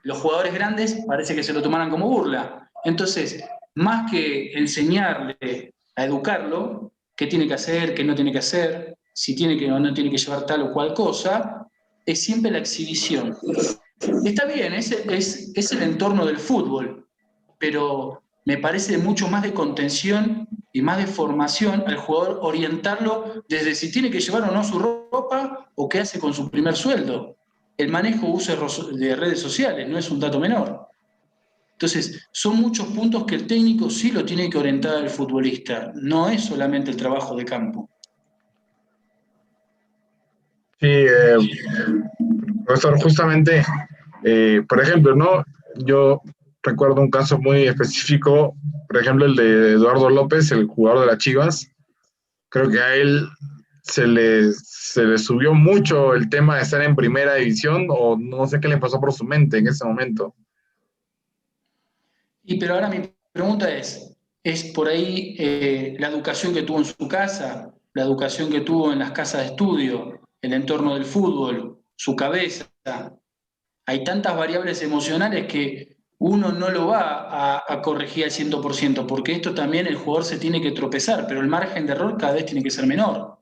los jugadores grandes parece que se lo tomaran como burla. Entonces, más que enseñarle a educarlo, qué tiene que hacer, qué no tiene que hacer, si tiene que o no tiene que llevar tal o cual cosa, es siempre la exhibición. Está bien, es el entorno del fútbol, pero me parece mucho más de contención y más de formación al jugador, orientarlo desde si tiene que llevar o no su ropa o qué hace con su primer sueldo. El manejo uso de redes sociales no es un dato menor. Entonces, son muchos puntos que el técnico sí lo tiene que orientar al futbolista, no es solamente el trabajo de campo. Sí, profesor, justamente, por ejemplo, ¿no? Yo recuerdo un caso muy específico, por ejemplo, el de Eduardo López, el jugador de las Chivas. Creo que a él se le subió mucho el tema de estar en primera división, o no sé qué le pasó por su mente en ese momento. Pero ahora mi pregunta ¿es por ahí la educación que tuvo en su casa, la educación que tuvo en las casas de estudio, el entorno del fútbol, su cabeza? Hay tantas variables emocionales que uno no lo va a corregir al 100%, porque esto también el jugador se tiene que tropezar, pero el margen de error cada vez tiene que ser menor.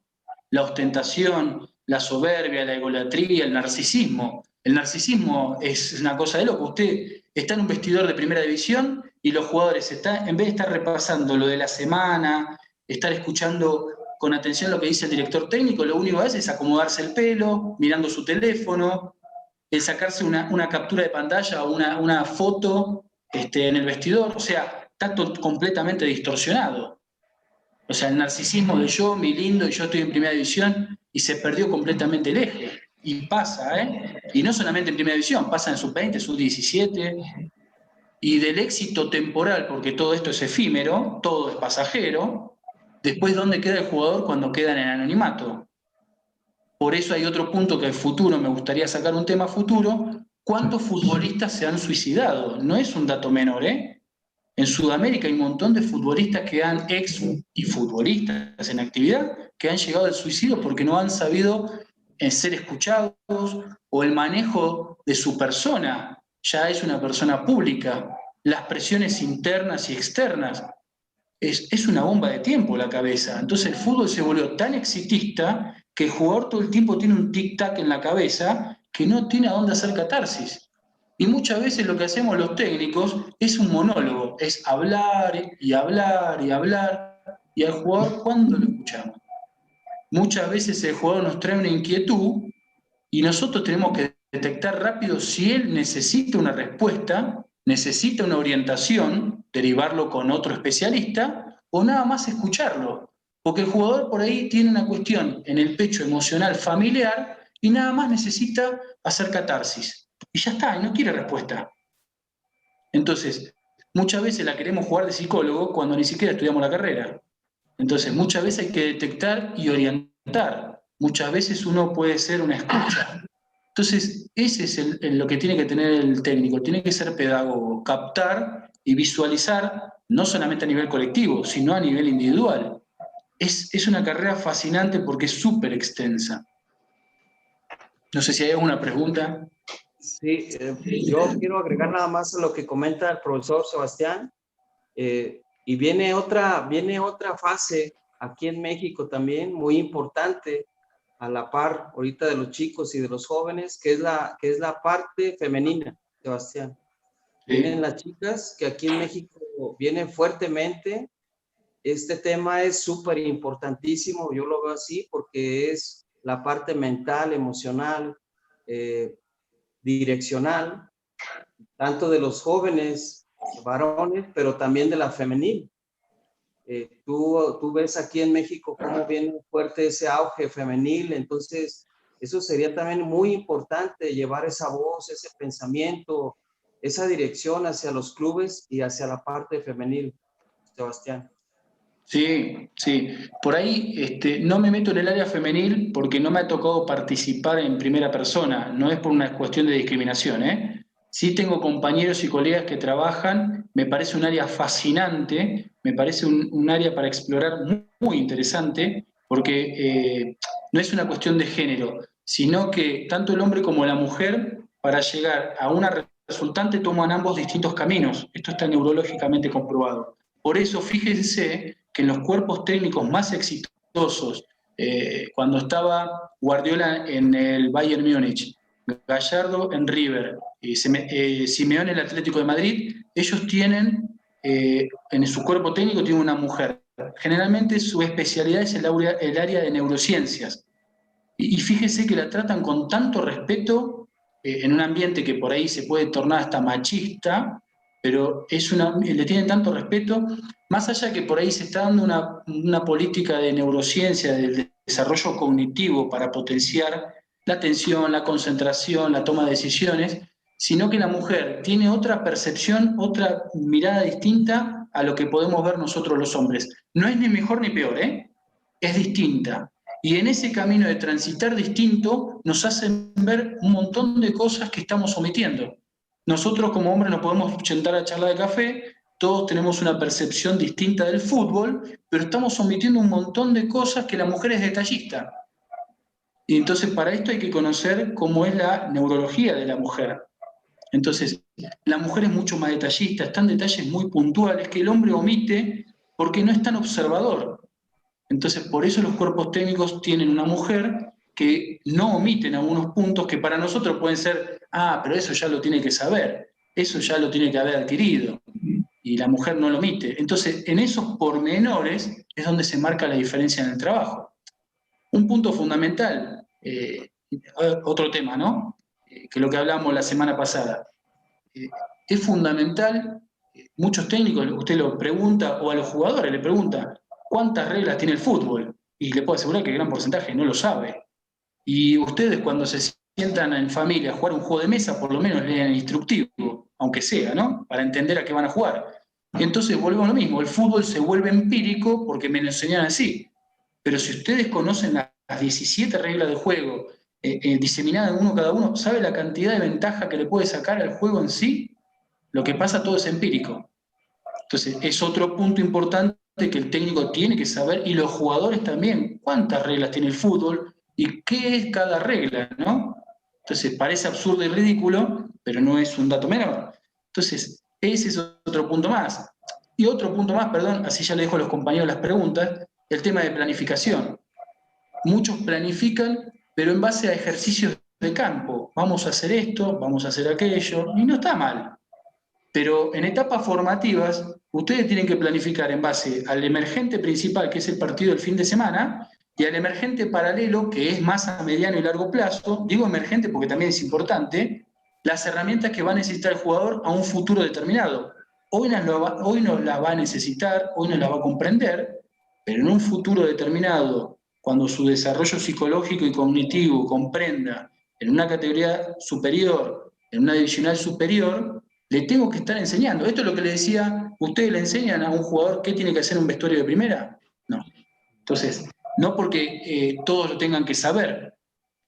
La ostentación, la soberbia, la egolatría, el narcisismo. El narcisismo es una cosa de loco. Usted está en un vestidor de primera división y los jugadores, en vez de estar repasando lo de la semana, estar escuchando con atención lo que dice el director técnico, lo único que hace es acomodarse el pelo, mirando su teléfono, el sacarse una captura de pantalla o una foto en el vestidor. O sea, está completamente distorsionado. O sea, el narcisismo de yo, mi lindo, y yo estoy en primera división, y se perdió completamente el eje. Y pasa, ¿eh? Y no solamente en primera división, pasa en sub-20, sub-17, y del éxito temporal, porque todo esto es efímero, todo es pasajero. Después, ¿dónde queda el jugador cuando queda en el anonimato? Por eso hay otro punto que el futuro, me gustaría sacar un tema futuro, ¿cuántos futbolistas se han suicidado? No es un dato menor, ¿eh? En Sudamérica hay un montón de futbolistas que han y futbolistas en actividad que han llegado al suicidio porque no han sabido ser escuchados o el manejo de su persona. Ya es una persona pública. Las presiones internas y externas. Es una bomba de tiempo la cabeza. Entonces el fútbol se volvió tan exitista que el jugador todo el tiempo tiene un tic-tac en la cabeza que no tiene a dónde hacer catarsis. Y muchas veces lo que hacemos los técnicos es un monólogo, es hablar y hablar y hablar, y al jugador, ¿cuándo lo escuchamos? Muchas veces el jugador nos trae una inquietud y nosotros tenemos que detectar rápido si él necesita una respuesta, necesita una orientación, derivarlo con otro especialista, o nada más escucharlo. Porque el jugador por ahí tiene una cuestión en el pecho emocional familiar y nada más necesita hacer catarsis. Y ya está, y no quiere respuesta. Entonces, muchas veces la queremos jugar de psicólogo cuando ni siquiera estudiamos la carrera. Entonces, muchas veces hay que detectar y orientar. Muchas veces uno puede ser una escucha. Entonces, ese es lo que tiene que tener el técnico, tiene que ser pedagogo, captar y visualizar, no solamente a nivel colectivo, sino a nivel individual. Es una carrera fascinante porque es súper extensa. No sé si hay alguna pregunta. Sí, yo quiero agregar nada más a lo que comenta el profesor Sebastián. Y viene otra fase aquí en México también muy importante, a la par ahorita de los chicos y de los jóvenes, que es la parte femenina, Sebastián. Vienen las chicas que aquí en México vienen fuertemente. Este tema es súper importantísimo, yo lo veo así, porque es la parte mental, emocional, direccional, tanto de los jóvenes varones, pero también de la femenil. Tú ves aquí en México cómo viene fuerte ese auge femenil, entonces eso sería también muy importante, llevar esa voz, ese pensamiento, esa dirección hacia los clubes y hacia la parte femenil, Sebastián. Sí, sí. Por ahí no me meto en el área femenil porque no me ha tocado participar en primera persona. No es por una cuestión de discriminación, ¿eh? Sí tengo compañeros y colegas que trabajan. Me parece un área fascinante, me parece un área para explorar muy, muy interesante porque no es una cuestión de género, sino que tanto el hombre como la mujer, para llegar a una resultante, toman ambos distintos caminos. Esto está neurológicamente comprobado. Por eso, fíjense que en los cuerpos técnicos más exitosos, cuando estaba Guardiola en el Bayern Múnich, Gallardo en River, Simeone en el Atlético de Madrid, ellos tienen en su cuerpo técnico tiene una mujer. Generalmente su especialidad es el área de neurociencias. Y fíjese que la tratan con tanto respeto en un ambiente que por ahí se puede tornar hasta machista, pero le tienen tanto respeto, más allá que por ahí se está dando una política de neurociencia, del desarrollo cognitivo para potenciar la atención, la concentración, la toma de decisiones, sino que la mujer tiene otra percepción, otra mirada distinta a lo que podemos ver nosotros los hombres. No es ni mejor ni peor, ¿eh? Es distinta. Y en ese camino de transitar distinto nos hacen ver un montón de cosas que estamos omitiendo. Nosotros como hombres nos podemos sentar a charlar de café, todos tenemos una percepción distinta del fútbol, pero estamos omitiendo un montón de cosas que la mujer es detallista. Y entonces para esto hay que conocer cómo es la neurología de la mujer. Entonces, la mujer es mucho más detallista, está en detalles muy puntuales que el hombre omite porque no es tan observador. Entonces, por eso los cuerpos técnicos tienen una mujer que no omiten algunos puntos que para nosotros pueden ser, pero eso ya lo tiene que saber, eso ya lo tiene que haber adquirido, y la mujer no lo omite. Entonces, en esos pormenores es donde se marca la diferencia en el trabajo. Un punto fundamental, otro tema, ¿no? Que lo que hablamos la semana pasada. Es fundamental, muchos técnicos, usted lo pregunta, o a los jugadores le pregunta, ¿cuántas reglas tiene el fútbol? Y le puedo asegurar que el gran porcentaje no lo sabe. Y ustedes cuando se sientan en familia a jugar un juego de mesa, por lo menos leen el instructivo, aunque sea, ¿no? Para entender a qué van a jugar. Y entonces volvemos a lo mismo, el fútbol se vuelve empírico porque me lo enseñan así. Pero si ustedes conocen las 17 reglas de juego, diseminadas en uno cada uno, ¿sabe la cantidad de ventaja que le puede sacar al juego en sí? Lo que pasa todo es empírico. Entonces, es otro punto importante que el técnico tiene que saber, y los jugadores también, cuántas reglas tiene el fútbol y qué es cada regla, ¿no? Entonces, parece absurdo y ridículo, pero no es un dato menor. Entonces, ese es otro punto más. Y otro punto más, perdón, así ya le dejo a los compañeros las preguntas, el tema de planificación. Muchos planifican, pero en base a ejercicios de campo. Vamos a hacer esto, vamos a hacer aquello, y no está mal. Pero en etapas formativas, ustedes tienen que planificar en base al emergente principal, que es el partido del fin de semana, y al emergente paralelo, que es más a mediano y largo plazo. Digo emergente porque también es importante, las herramientas que va a necesitar el jugador a un futuro determinado. Hoy no las va a necesitar, hoy no las va a comprender, pero en un futuro determinado, cuando su desarrollo psicológico y cognitivo comprenda en una categoría superior, en una divisional superior, le tengo que estar enseñando. Esto es lo que le decía, ¿ustedes le enseñan a un jugador qué tiene que hacer en un vestuario de primera? No. Entonces, no porque todos lo tengan que saber,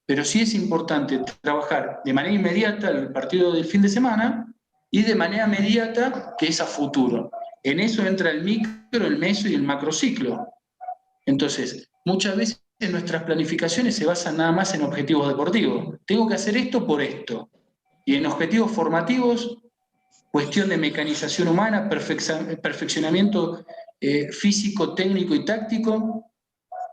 pero sí es importante trabajar de manera inmediata el partido del fin de semana y de manera inmediata que es a futuro. En eso entra el micro, el meso y el macrociclo. Entonces, muchas veces nuestras planificaciones se basan nada más en objetivos deportivos. Tengo que hacer esto por esto. Y en objetivos formativos, cuestión de mecanización humana, perfeccionamiento físico, técnico y táctico.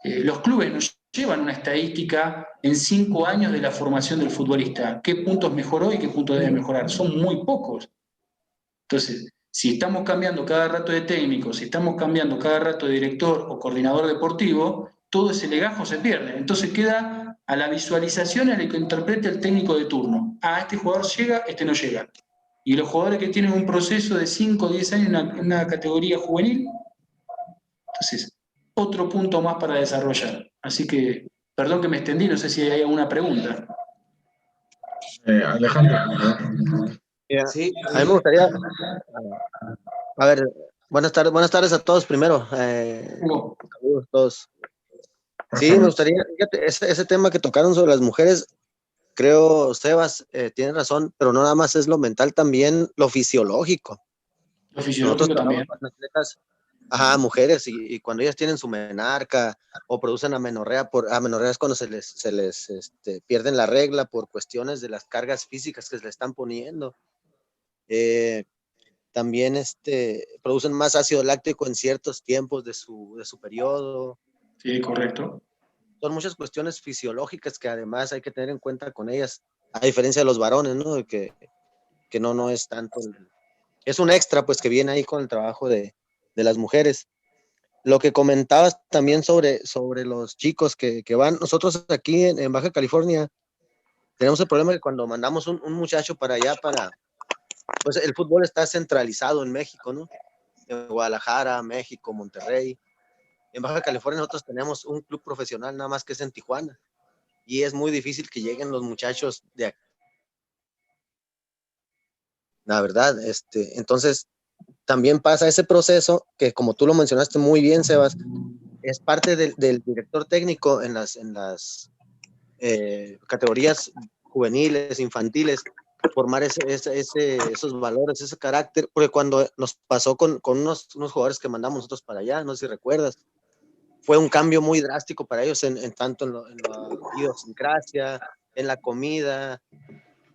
Los clubes nos llevan una estadística en 5 años de la formación del futbolista. ¿Qué puntos mejoró y qué puntos debe mejorar? Son muy pocos. Entonces, si estamos cambiando cada rato de técnico, si estamos cambiando cada rato de director o coordinador deportivo, todo ese legajo se pierde. Entonces queda a la visualización a la que interprete el técnico de turno. Este jugador llega, este no llega. Y los jugadores que tienen un proceso de 5 o 10 años en una categoría juvenil, entonces, otro punto más para desarrollar. Así que, perdón que me extendí, no sé si hay alguna pregunta. Alejandro, por favor. Sí, A mí me gustaría, a ver, buenas tardes a todos primero. Hugo. Saludos a todos. Sí, me gustaría, fíjate, ese tema que tocaron sobre las mujeres, creo, Sebas, tiene razón, pero no nada más es lo mental, también lo fisiológico. Lo fisiológico también. Con atletas, mujeres, y cuando ellas tienen su menarca o producen amenorrea, amenorrea es cuando se les pierden la regla por cuestiones de las cargas físicas que se le están poniendo. También producen más ácido láctico en ciertos tiempos de su periodo. Sí, correcto. Son muchas cuestiones fisiológicas que además hay que tener en cuenta con ellas, a diferencia de los varones, ¿no? Que no es tanto es un extra pues que viene ahí con el trabajo de las mujeres. Lo que comentabas también sobre los chicos que van, nosotros aquí en Baja California tenemos el problema que cuando mandamos un muchacho para allá, pues el fútbol está centralizado en México, ¿no? En Guadalajara, México, Monterrey. En Baja California nosotros tenemos un club profesional nada más que es en Tijuana y es muy difícil que lleguen los muchachos de aquí. La verdad, entonces también pasa ese proceso que, como tú lo mencionaste muy bien, Sebas, es parte del director técnico en las categorías juveniles, infantiles, formar esos valores, ese carácter, porque cuando nos pasó con unos jugadores que mandamos nosotros para allá, no sé si recuerdas, fue un cambio muy drástico para ellos, tanto en la idiosincrasia, en la comida,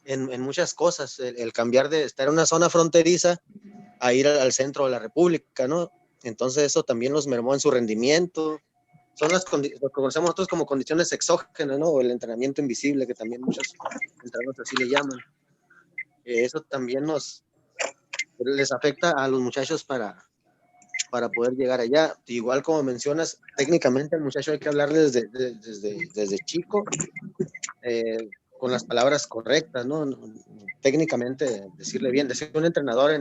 en muchas cosas, el cambiar de estar en una zona fronteriza a ir al centro de la República, ¿no? Entonces eso también los mermó en su rendimiento. Son lo que conocemos nosotros como condiciones exógenas, ¿no? O el entrenamiento invisible, que también muchos entrenadores así le llaman. Eso también les afecta a los muchachos para poder llegar allá. Igual como mencionas, técnicamente al muchacho hay que hablarle desde chico, con las palabras correctas, ¿no? Técnicamente decirle bien, decirle a un entrenador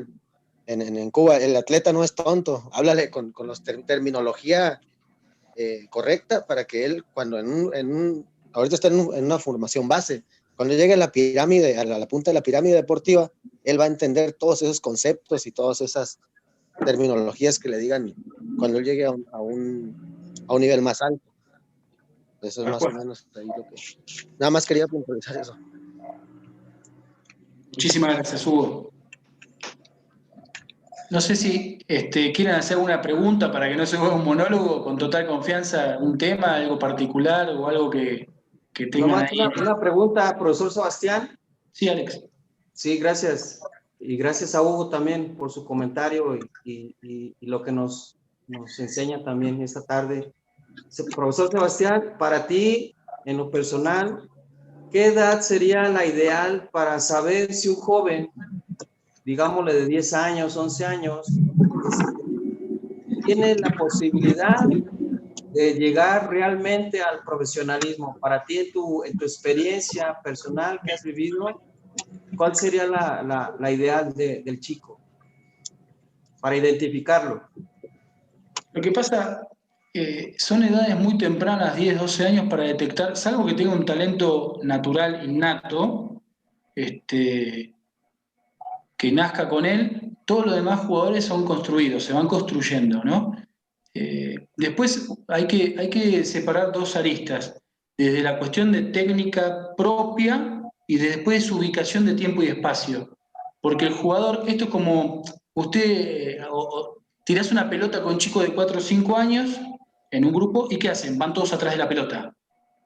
en Cuba, el atleta no es tonto, háblale con los terminología correcta para que él, cuando ahorita está en una formación base, cuando llegue a la pirámide, a la punta de la pirámide deportiva, él va a entender todos esos conceptos y todas esas terminologías que le digan cuando él llegue a un nivel más alto. Eso es más o menos ahí lo que... Nada más quería puntualizar eso. Muchísimas gracias, Hugo. No sé si quieren hacer una pregunta para que no se vuelva un monólogo, con total confianza, un tema, algo particular o algo que tengan Nomás ahí. una pregunta, profesor Sebastián. Sí, Alex. Sí, gracias. Y gracias a Hugo también por su comentario y lo que nos enseña también esta tarde. Profesor Sebastián, para ti, en lo personal, ¿qué edad sería la ideal para saber si un joven, digámosle de 10 años, 11 años, tiene la posibilidad de llegar realmente al profesionalismo? Para ti, en tu experiencia personal que has vivido, ¿cuál sería la ideal del chico para identificarlo? Lo que pasa, son edades muy tempranas, 10, 12 años, para detectar, salvo que tenga un talento natural innato, que nazca con él, todos los demás jugadores son construidos, se van construyendo, ¿no? Después hay que separar dos aristas, desde la cuestión de técnica propia y después su ubicación de tiempo y espacio. Porque el jugador, esto es como usted tirás una pelota con chicos de 4 o 5 años en un grupo y ¿qué hacen? Van todos atrás de la pelota,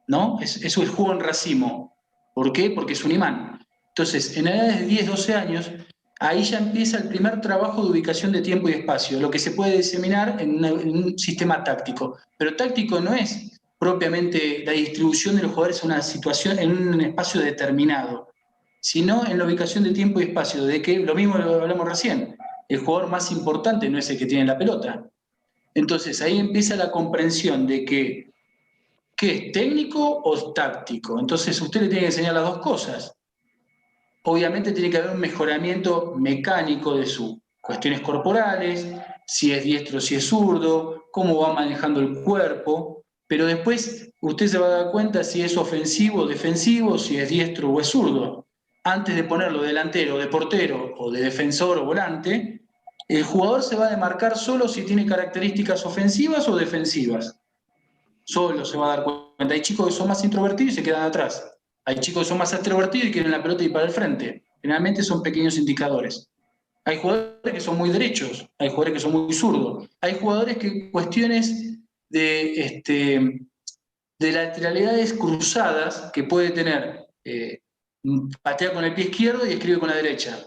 ¿no? Eso es juego en racimo. ¿Por qué? Porque es un imán. Entonces, en edades de 10, 12 años, ahí ya empieza el primer trabajo de ubicación de tiempo y espacio, lo que se puede diseminar en un sistema táctico. Pero táctico no es propiamente la distribución de los jugadores en una situación, en un espacio determinado, sino en la ubicación de tiempo y espacio, de que lo mismo lo hablamos recién, el jugador más importante no es el que tiene la pelota. Entonces ahí empieza la comprensión de que ¿qué es técnico o táctico? Entonces usted le tiene que enseñar las dos cosas. Obviamente tiene que haber un mejoramiento mecánico de sus cuestiones corporales, si es diestro, si es zurdo, cómo va manejando el cuerpo, pero después usted se va a dar cuenta si es ofensivo o defensivo, si es diestro o es zurdo. Antes de ponerlo delantero, de portero o de defensor o volante, el jugador se va a demarcar solo si tiene características ofensivas o defensivas. Solo se va a dar cuenta. Hay chicos que son más introvertidos y se quedan atrás. Hay chicos que son más extrovertidos y quieren la pelota y para el frente. Generalmente son pequeños indicadores. Hay jugadores que son muy derechos, hay jugadores que son muy zurdos, hay jugadores que cuestiones de lateralidades cruzadas que puede tener, patea con el pie izquierdo y escribe con la derecha.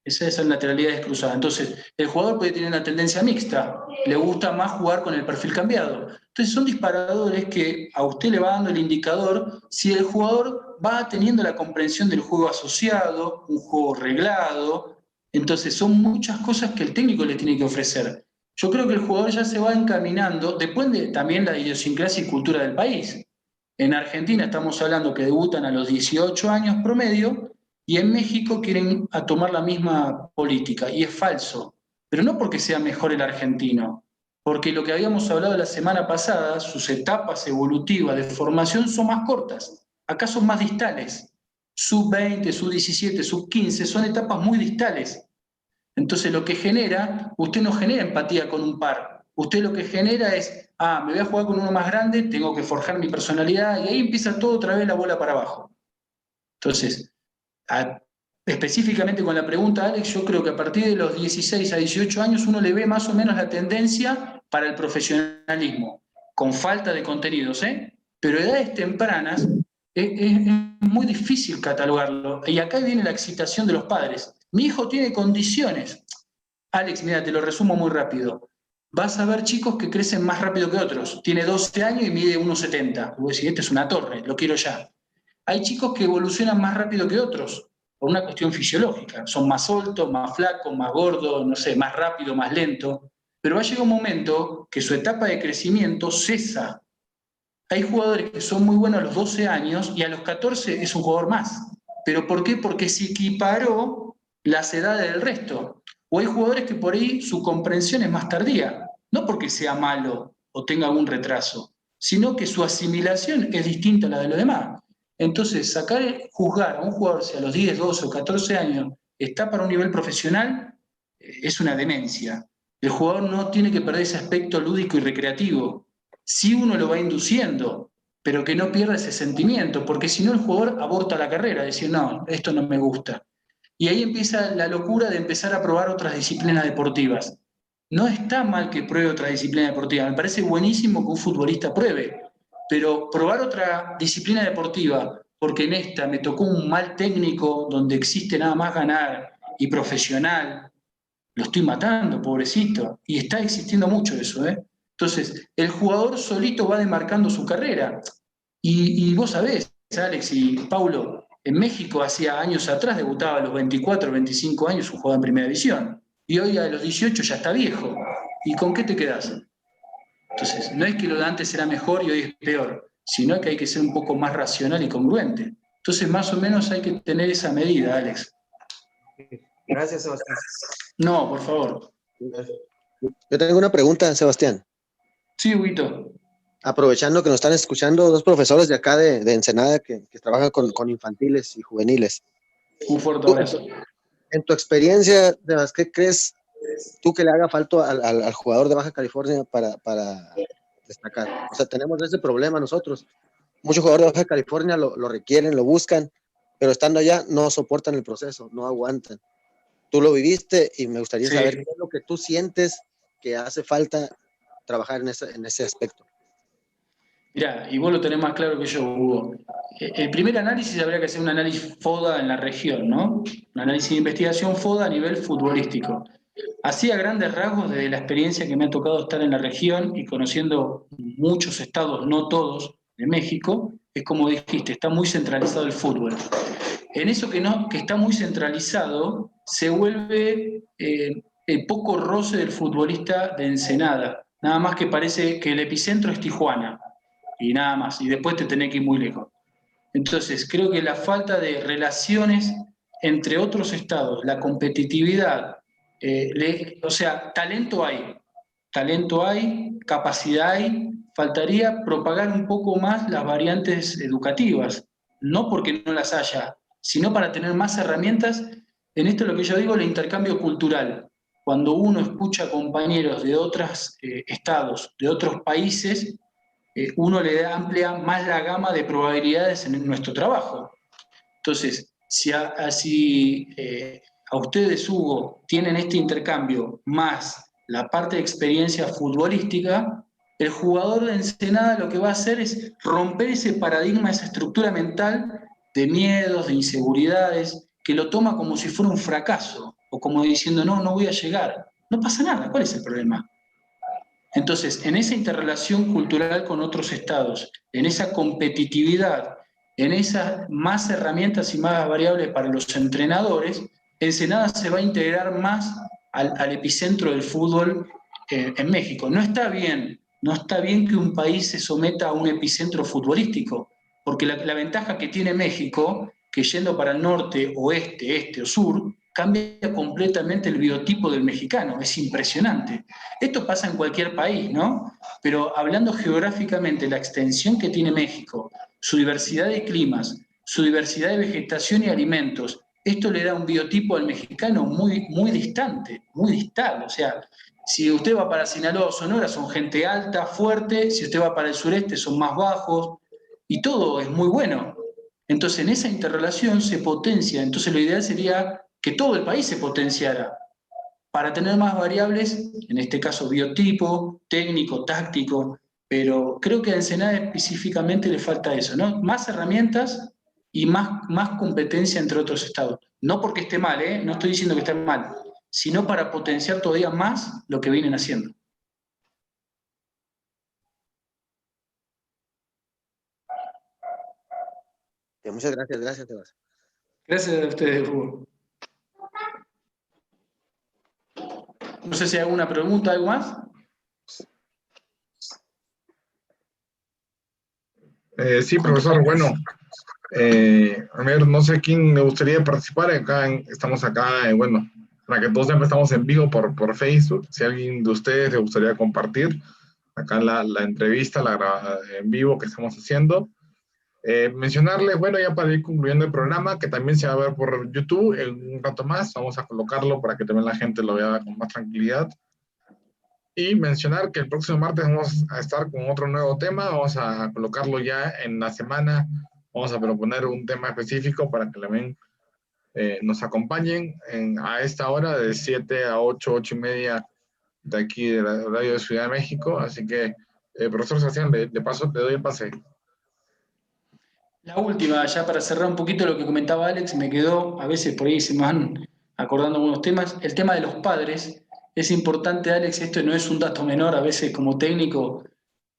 Esas son lateralidades cruzadas. Entonces, el jugador puede tener una tendencia mixta, le gusta más jugar con el perfil cambiado. Entonces, son disparadores que a usted le va dando el indicador si el jugador va teniendo la comprensión del juego asociado, un juego reglado, Entonces son muchas cosas que el técnico le tiene que ofrecer. Yo creo que el jugador ya se va encaminando, depende también la idiosincrasia y cultura del país. En Argentina estamos hablando que debutan a los 18 años promedio y en México quieren tomar la misma política, y es falso. Pero no porque sea mejor el argentino, porque lo que habíamos hablado la semana pasada, sus etapas evolutivas de formación son más cortas, acá son más distales. Sub-20, sub-17, sub-15 son etapas muy distales. Entonces lo que genera, usted no genera empatía con un par, usted lo que genera es, me voy a jugar con uno más grande, tengo que forjar mi personalidad, y ahí empieza todo otra vez la bola para abajo. Entonces, específicamente con la pregunta, Alex, yo creo que a partir de los 16 a 18 años uno le ve más o menos la tendencia para el profesionalismo, con falta de contenidos, pero edades tempranas es muy difícil catalogarlo. Y acá viene la excitación de los padres. Mi hijo tiene condiciones. Alex, mira, te lo resumo muy rápido. Vas a ver chicos que crecen más rápido que otros. Tiene 12 años y mide 1,70. Voy a decir, este es una torre, lo quiero ya. Hay chicos que evolucionan más rápido que otros, por una cuestión fisiológica. Son más altos, más flacos, más gordos, no sé, más rápido, más lento. Pero va a llegar un momento que su etapa de crecimiento cesa. Hay jugadores que son muy buenos a los 12 años y a los 14 es un jugador más. ¿Pero por qué? Porque se equiparó las edades del resto. O hay jugadores que por ahí su comprensión es más tardía, no porque sea malo o tenga algún retraso, sino que su asimilación es distinta a la de los demás. Entonces, juzgar a un jugador si a los 10, 12 o 14 años está para un nivel profesional es una demencia. El jugador no tiene que perder ese aspecto lúdico y recreativo. Sí, uno lo va induciendo, pero que no pierda ese sentimiento, porque si no el jugador aborta la carrera, decir, no, esto no me gusta. Y ahí empieza la locura de empezar a probar otras disciplinas deportivas. No está mal que pruebe otra disciplina deportiva, me parece buenísimo que un futbolista pruebe, pero probar otra disciplina deportiva, porque en esta me tocó un mal técnico donde existe nada más ganar y profesional, lo estoy matando, pobrecito, y está existiendo mucho eso, ¿eh? Entonces, el jugador solito va demarcando su carrera. Y vos sabés, Alex y Paulo, en México hacía años atrás debutaba a los 24, 25 años un jugador en primera división. Y hoy a los 18 ya está viejo. ¿Y con qué te quedás? Entonces, no es que lo de antes era mejor y hoy es peor, sino que hay que ser un poco más racional y congruente. Entonces, más o menos hay que tener esa medida, Alex. Gracias, Sebastián. No, por favor. Yo tengo una pregunta, Sebastián. Sí, Huguito. Aprovechando que nos están escuchando dos profesores de acá de Ensenada que trabajan con infantiles y juveniles. Un fuerte abrazo. En tu experiencia, ¿qué crees tú que le haga falta al jugador de Baja California para destacar? O sea, tenemos ese problema nosotros. Muchos jugadores de Baja California lo requieren, lo buscan, pero estando allá no soportan el proceso, no aguantan. Tú lo viviste y me gustaría saber qué es lo que tú sientes que hace falta trabajar en ese aspecto. Mirá, y vos lo tenés más claro que yo, Hugo. El primer análisis habría que hacer un análisis FODA en la región, ¿no? Un análisis de investigación FODA a nivel futbolístico. Así a grandes rasgos, desde la experiencia que me ha tocado estar en la región y conociendo muchos estados, no todos, de México, es como dijiste, está muy centralizado el fútbol. En eso que está muy centralizado, se vuelve el poco roce del futbolista de Ensenada. Nada más que parece que el epicentro es Tijuana. Y nada más, y después te tenés que ir muy lejos. Entonces, creo que la falta de relaciones entre otros estados, la competitividad, o sea, talento hay, capacidad hay, faltaría propagar un poco más las variantes educativas, no porque no las haya, sino para tener más herramientas. En esto lo que yo digo, el intercambio cultural. Cuando uno escucha a compañeros de otros estados, de otros países, uno le amplia más la gama de probabilidades en nuestro trabajo. Entonces, si a ustedes, Hugo, tienen este intercambio más la parte de experiencia futbolística, el jugador de Ensenada lo que va a hacer es romper ese paradigma, esa estructura mental de miedos, de inseguridades, que lo toma como si fuera un fracaso, o como diciendo, no voy a llegar. No pasa nada, ¿cuál es el problema? Entonces, en esa interrelación cultural con otros estados, en esa competitividad, en esas más herramientas y más variables para los entrenadores, Ensenada se va a integrar más al epicentro del fútbol en México. No está bien que un país se someta a un epicentro futbolístico, porque la ventaja que tiene México, que yendo para el norte, oeste, este o sur, cambia completamente el biotipo del mexicano, es impresionante. Esto pasa en cualquier país, ¿no? Pero hablando geográficamente, la extensión que tiene México, su diversidad de climas, su diversidad de vegetación y alimentos, esto le da un biotipo al mexicano muy, muy distante, muy distal. O sea, si usted va para Sinaloa o Sonora, son gente alta, fuerte, si usted va para el sureste, son más bajos, y todo es muy bueno. Entonces, en esa interrelación se potencia. Entonces, lo ideal sería que todo el país se potenciara para tener más variables, en este caso biotipo, técnico, táctico, pero creo que a Ensenada específicamente le falta eso, ¿no? Más herramientas y más competencia entre otros estados. No porque esté mal, no estoy diciendo que esté mal, sino para potenciar todavía más lo que vienen haciendo. Muchas gracias, Sebas. Gracias a ustedes, Hugo. No sé si hay alguna pregunta, algo más. Sí, profesor, bueno, a ver, no sé quién le gustaría participar. Estamos acá, bueno, para que todos siempre estamos en vivo por Facebook. Si alguien de ustedes le gustaría compartir acá la entrevista, en vivo que estamos haciendo. Mencionarles, bueno, ya para ir concluyendo el programa, que también se va a ver por YouTube en un rato más. Vamos a colocarlo para que también la gente lo vea con más tranquilidad. Y mencionar que el próximo martes vamos a estar con otro nuevo tema. Vamos a colocarlo ya en la semana. Vamos a proponer un tema específico para que también nos acompañen a esta hora de 7 a 8, 8 y media de aquí de la radio de Ciudad de México. Así que, profesor Sebastián, de paso te doy el pase. La última, ya para cerrar un poquito lo que comentaba Alex, me quedó, a veces por ahí se me van acordando algunos temas, el tema de los padres. Es importante, Alex, esto no es un dato menor, a veces como técnico,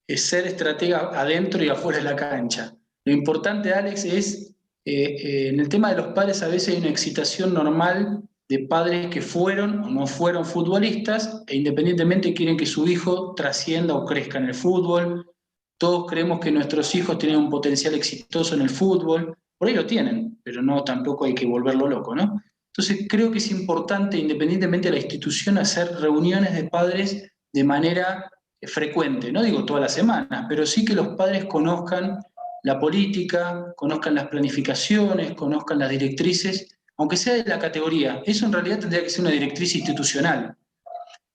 es ser estratega adentro y afuera de la cancha. Lo importante, Alex, es, en el tema de los padres a veces hay una excitación normal de padres que fueron o no fueron futbolistas e independientemente quieren que su hijo trascienda o crezca en el fútbol. Todos creemos que nuestros hijos tienen un potencial exitoso en el fútbol, por ahí lo tienen, pero no, tampoco hay que volverlo loco, ¿no? Entonces creo que es importante, independientemente de la institución, hacer reuniones de padres de manera frecuente, no digo todas las semanas, pero sí que los padres conozcan la política, conozcan las planificaciones, conozcan las directrices, aunque sea de la categoría. Eso en realidad tendría que ser una directriz institucional.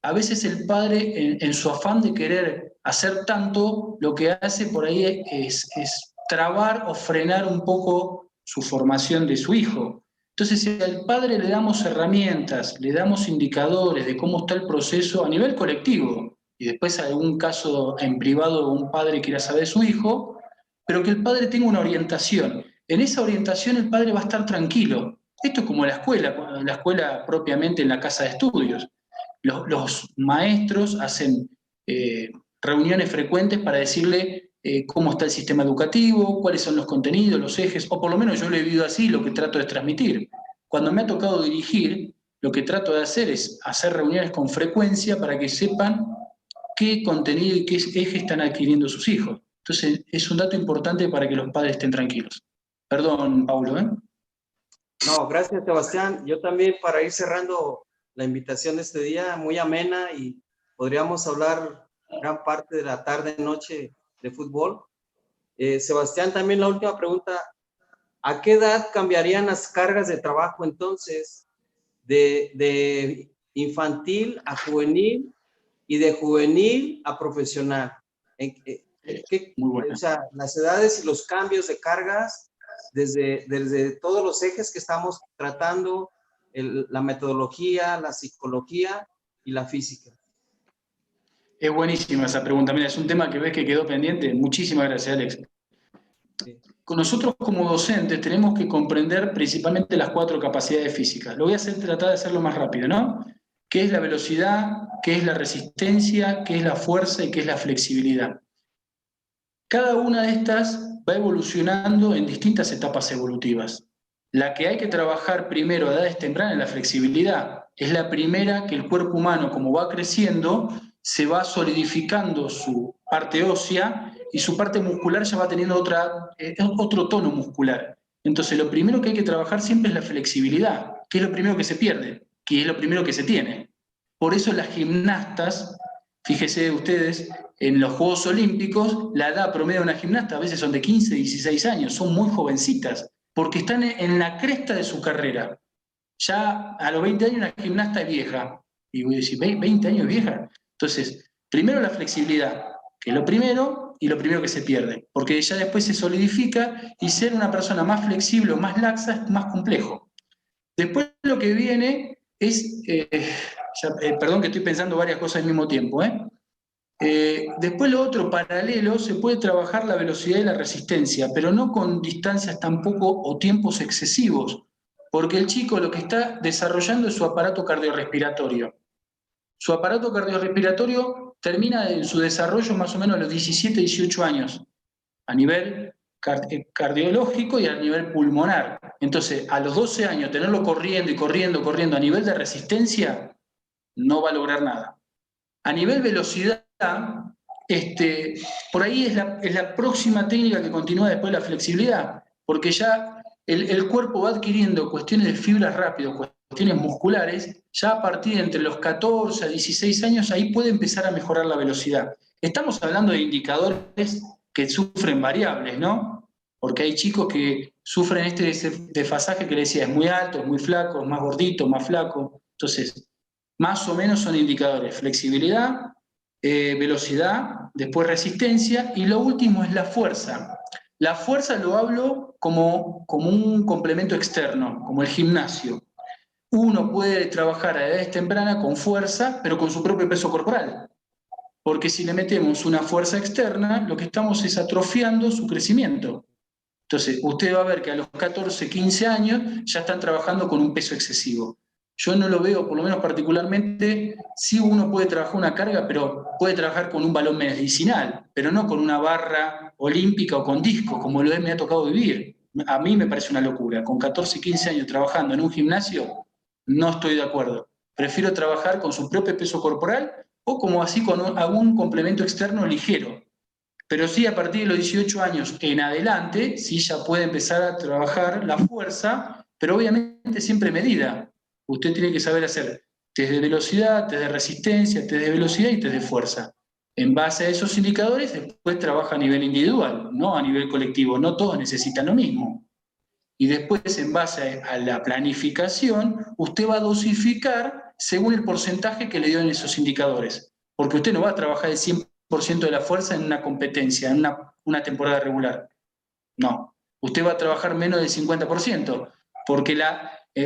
A veces el padre, en su afán de querer hacer tanto, lo que hace por ahí es trabar o frenar un poco su formación de su hijo. Entonces, si al padre le damos herramientas, le damos indicadores de cómo está el proceso a nivel colectivo, y después algún caso en privado un padre quiera saber de su hijo, pero que el padre tenga una orientación. En esa orientación el padre va a estar tranquilo. Esto es como la escuela propiamente en la casa de estudios. Los maestros hacen reuniones frecuentes para decirle cómo está el sistema educativo, cuáles son los contenidos, los ejes, o por lo menos yo lo he vivido así, lo que trato de transmitir. Cuando me ha tocado dirigir, lo que trato de hacer es hacer reuniones con frecuencia para que sepan qué contenido y qué eje están adquiriendo sus hijos. Entonces, es un dato importante para que los padres estén tranquilos. Perdón, Paulo, ¿eh? No, gracias, Sebastián. Yo también, para ir cerrando la invitación de este día, muy amena, y podríamos hablar gran parte de la tarde, noche de fútbol. Sebastián, también la última pregunta: ¿a qué edad cambiarían las cargas de trabajo entonces de infantil a juvenil y de juvenil a profesional? O sea, las edades y los cambios de cargas desde todos los ejes que estamos tratando, la metodología, la psicología y la física. Es buenísima esa pregunta. Mira, es un tema que ves que quedó pendiente. Muchísimas gracias, Alex. Sí. Nosotros como docentes tenemos que comprender principalmente las 4 capacidades físicas. Lo voy a tratar de hacerlo más rápido, ¿no? ¿Qué es la velocidad? ¿Qué es la resistencia? ¿Qué es la fuerza? ¿Y qué es la flexibilidad? Cada una de estas va evolucionando en distintas etapas evolutivas. La que hay que trabajar primero a edades tempranas es la flexibilidad. Es la primera que el cuerpo humano, como va creciendo, se va solidificando su parte ósea y su parte muscular ya va teniendo otro tono muscular. Entonces, lo primero que hay que trabajar siempre es la flexibilidad, que es lo primero que se pierde, que es lo primero que se tiene. Por eso las gimnastas, fíjese ustedes, en los Juegos Olímpicos, la edad promedio de una gimnasta a veces son de 15, 16 años, son muy jovencitas, porque están en la cresta de su carrera. Ya a los 20 años una gimnasta es vieja. Y voy a decir, ¿20 años es vieja? Entonces, primero la flexibilidad, que es lo primero y lo primero que se pierde, porque ya después se solidifica y ser una persona más flexible o más laxa es más complejo. Después lo que viene es, perdón que estoy pensando varias cosas al mismo tiempo, después lo otro paralelo, se puede trabajar la velocidad y la resistencia, pero no con distancias tampoco o tiempos excesivos, porque el chico lo que está desarrollando es su aparato cardiorrespiratorio. Su aparato cardiorrespiratorio termina en su desarrollo más o menos a los 17, 18 años, a nivel cardiológico y a nivel pulmonar. Entonces, a los 12 años, tenerlo corriendo y corriendo, corriendo a nivel de resistencia, no va a lograr nada. A nivel velocidad, por ahí es la próxima técnica que continúa después la flexibilidad, porque ya el cuerpo va adquiriendo cuestiones de fibras rápidas, cuestiones musculares, ya a partir de entre los 14 a 16 años, ahí puede empezar a mejorar la velocidad. Estamos hablando de indicadores que sufren variables, ¿no? Porque hay chicos que sufren este desfasaje que les decía, es muy alto, es muy flaco, es más gordito, más flaco. Entonces, más o menos son indicadores: flexibilidad, velocidad, después resistencia, y lo último es la fuerza. La fuerza lo hablo como un complemento externo, como el gimnasio. Uno puede trabajar a edades tempranas con fuerza, pero con su propio peso corporal. Porque si le metemos una fuerza externa, lo que estamos es atrofiando su crecimiento. Entonces, usted va a ver que a los 14, 15 años ya están trabajando con un peso excesivo. Yo no lo veo, por lo menos particularmente, sí uno puede trabajar una carga, pero puede trabajar con un balón medicinal, pero no con una barra olímpica o con discos, como me ha tocado vivir. A mí me parece una locura. Con 14, 15 años trabajando en un gimnasio, no estoy de acuerdo. Prefiero trabajar con su propio peso corporal o como así con algún complemento externo ligero. Pero sí, a partir de los 18 años en adelante, sí ya puede empezar a trabajar la fuerza, pero obviamente siempre medida. Usted tiene que saber hacer test de velocidad, test de resistencia, test de velocidad y test de fuerza. En base a esos indicadores, después trabaja a nivel individual, no a nivel colectivo. No todos necesitan lo mismo. Y después, en base a la planificación, usted va a dosificar según el porcentaje que le dio en esos indicadores. Porque usted no va a trabajar el 100% de la fuerza en una competencia, en una temporada regular. No. Usted va a trabajar menos del 50%, porque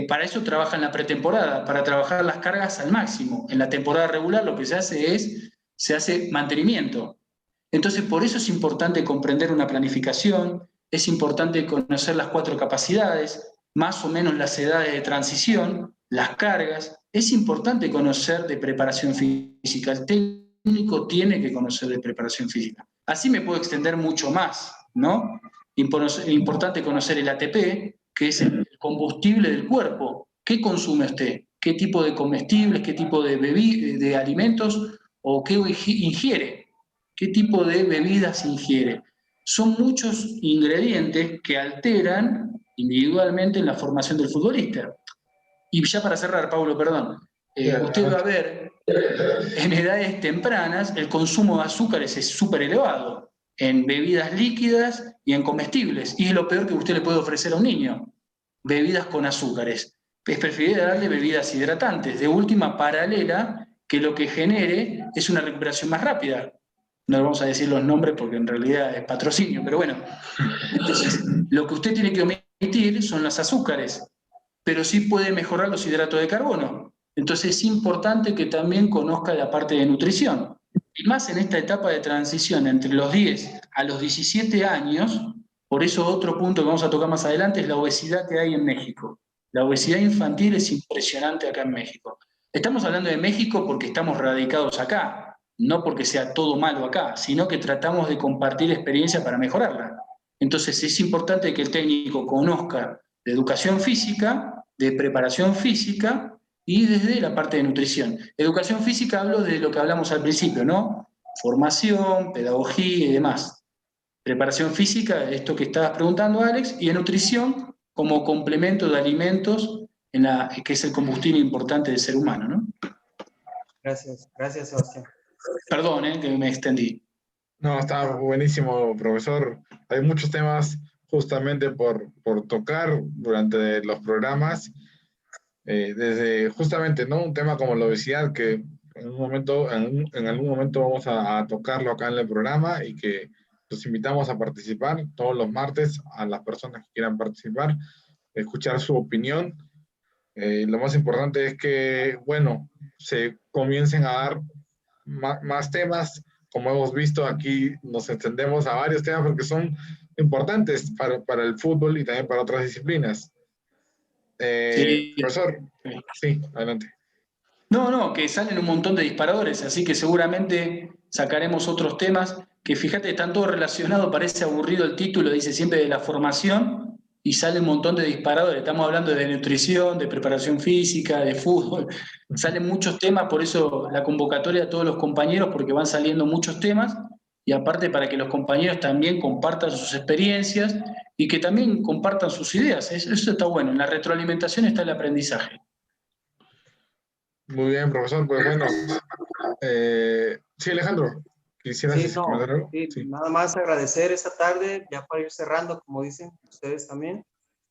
para eso trabaja en la pretemporada, para trabajar las cargas al máximo. En la temporada regular lo que se hace mantenimiento. Entonces, por eso es importante comprender una planificación, es importante conocer las 4 capacidades, más o menos las edades de transición, las cargas. Es importante conocer de preparación física. El técnico tiene que conocer de preparación física. Así me puedo extender mucho más, ¿no? Importante conocer el ATP, que es el combustible del cuerpo. ¿Qué consume usted? ¿Qué tipo de comestibles? ¿Qué tipo de alimentos? ¿O qué ingiere? ¿Qué tipo de bebidas ingiere? Son muchos ingredientes que alteran individualmente en la formación del futbolista. Y ya para cerrar, Pablo, perdón, usted va a ver en edades tempranas el consumo de azúcares es súper elevado, en bebidas líquidas y en comestibles, y es lo peor que usted le puede ofrecer a un niño, bebidas con azúcares. Es preferible darle bebidas hidratantes, de última paralela, que lo que genere es una recuperación más rápida. No vamos a decir los nombres porque en realidad es patrocinio, pero bueno. Entonces, lo que usted tiene que omitir son los azúcares, pero sí puede mejorar los hidratos de carbono. Entonces es importante que también conozca la parte de nutrición. Y más en esta etapa de transición entre los 10 a los 17 años, por eso otro punto que vamos a tocar más adelante es la obesidad que hay en México. La obesidad infantil es impresionante acá en México. Estamos hablando de México porque estamos radicados acá, no porque sea todo malo acá, sino que tratamos de compartir experiencia para mejorarla. Entonces es importante que el técnico conozca de educación física, de preparación física y desde la parte de nutrición. Educación física hablo de lo que hablamos al principio, ¿no? Formación, pedagogía y demás. Preparación física, esto que estabas preguntando, Alex, y en nutrición como complemento de alimentos, que es el combustible importante del ser humano, ¿no? Gracias, gracias, Sebastián. Perdón, que me extendí. No, está buenísimo, profesor. Hay muchos temas justamente por tocar durante los programas, desde justamente, ¿no? Un tema como la obesidad, que en un momento, en algún momento vamos a tocarlo acá en el programa y que los invitamos a participar todos los martes a las personas que quieran participar, escuchar su opinión. Lo más importante es que, bueno, se comiencen a dar más temas. Como hemos visto aquí, nos extendemos a varios temas porque son importantes para el fútbol y también para otras disciplinas. Sí. Profesor, sí, adelante. No, que salen un montón de disparadores, así que seguramente sacaremos otros temas que, fíjate, están todos relacionados, parece aburrido el título, dice siempre de la formación, y sale un montón de disparadores. Estamos hablando de nutrición, de preparación física, de fútbol, salen muchos temas, por eso la convocatoria a todos los compañeros, porque van saliendo muchos temas, y aparte para que los compañeros también compartan sus experiencias y que también compartan sus ideas. Eso está bueno, en la retroalimentación está el aprendizaje. Muy bien, profesor. Pues bueno, sí, Alejandro, ¿quisieras Sí, no, comentar algo? sí, Sí. nada más agradecer esta tarde, ya para ir cerrando, como dicen ustedes también,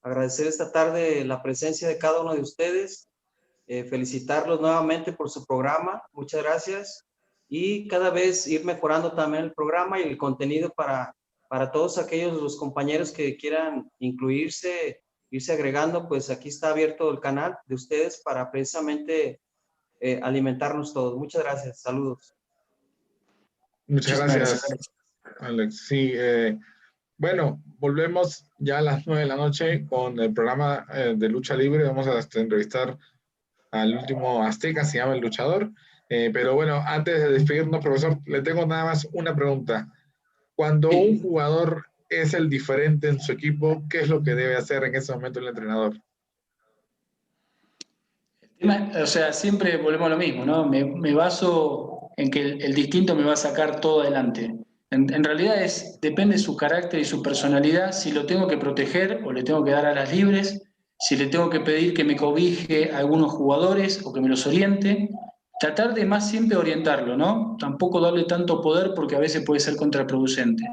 agradecer esta tarde la presencia de cada uno de ustedes, felicitarlos nuevamente por su programa, muchas gracias, y cada vez ir mejorando también el programa y el contenido para todos aquellos los compañeros que quieran incluirse, irse agregando, pues aquí está abierto el canal de ustedes para precisamente alimentarnos todos. Muchas gracias, saludos. Muchas Muchísimas gracias, gracias. Alex. Sí, bueno, volvemos ya a las 9 de la noche con el programa de lucha libre. Vamos a entrevistar al último azteca, se llama El Luchador. Pero bueno, antes de despedirnos, profesor, le tengo nada más una pregunta. Cuando un jugador es el diferente en su equipo, ¿qué es lo que debe hacer en ese momento el entrenador? O sea, siempre volvemos a lo mismo, ¿no? Me baso en que el distinto me va a sacar todo adelante. En realidad depende de su carácter y su personalidad, si lo tengo que proteger o le tengo que dar alas libres, si le tengo que pedir que me cobije a algunos jugadores o que me los oriente. Tratar de más siempre orientarlo, ¿no? Tampoco darle tanto poder porque a veces puede ser contraproducente.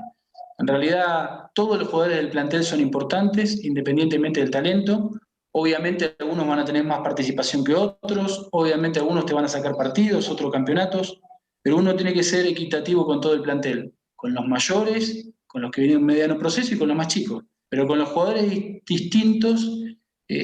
En realidad, todos los jugadores del plantel son importantes, independientemente del talento. Obviamente algunos van a tener más participación que otros, obviamente algunos te van a sacar partidos, otros campeonatos, pero uno tiene que ser equitativo con todo el plantel, con los mayores, con los que vienen en mediano proceso y con los más chicos. Pero con los jugadores distintos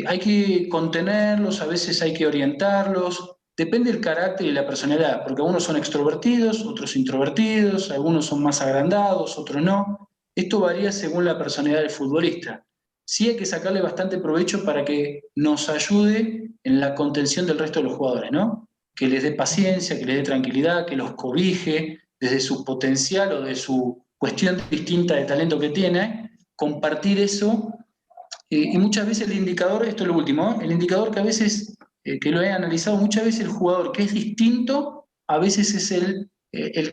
hay que contenerlos, a veces hay que orientarlos, depende del carácter y la personalidad, porque algunos son extrovertidos, otros introvertidos, algunos son más agrandados, otros no. Esto varía según la personalidad del futbolista. Sí hay que sacarle bastante provecho para que nos ayude en la contención del resto de los jugadores, ¿no? Que les dé paciencia, que les dé tranquilidad, que los cobije desde su potencial o de su cuestión distinta de talento que tiene, compartir eso. Y muchas veces el indicador, esto es lo último, el indicador que a veces, que lo he analizado, muchas veces el jugador que es distinto, a veces es el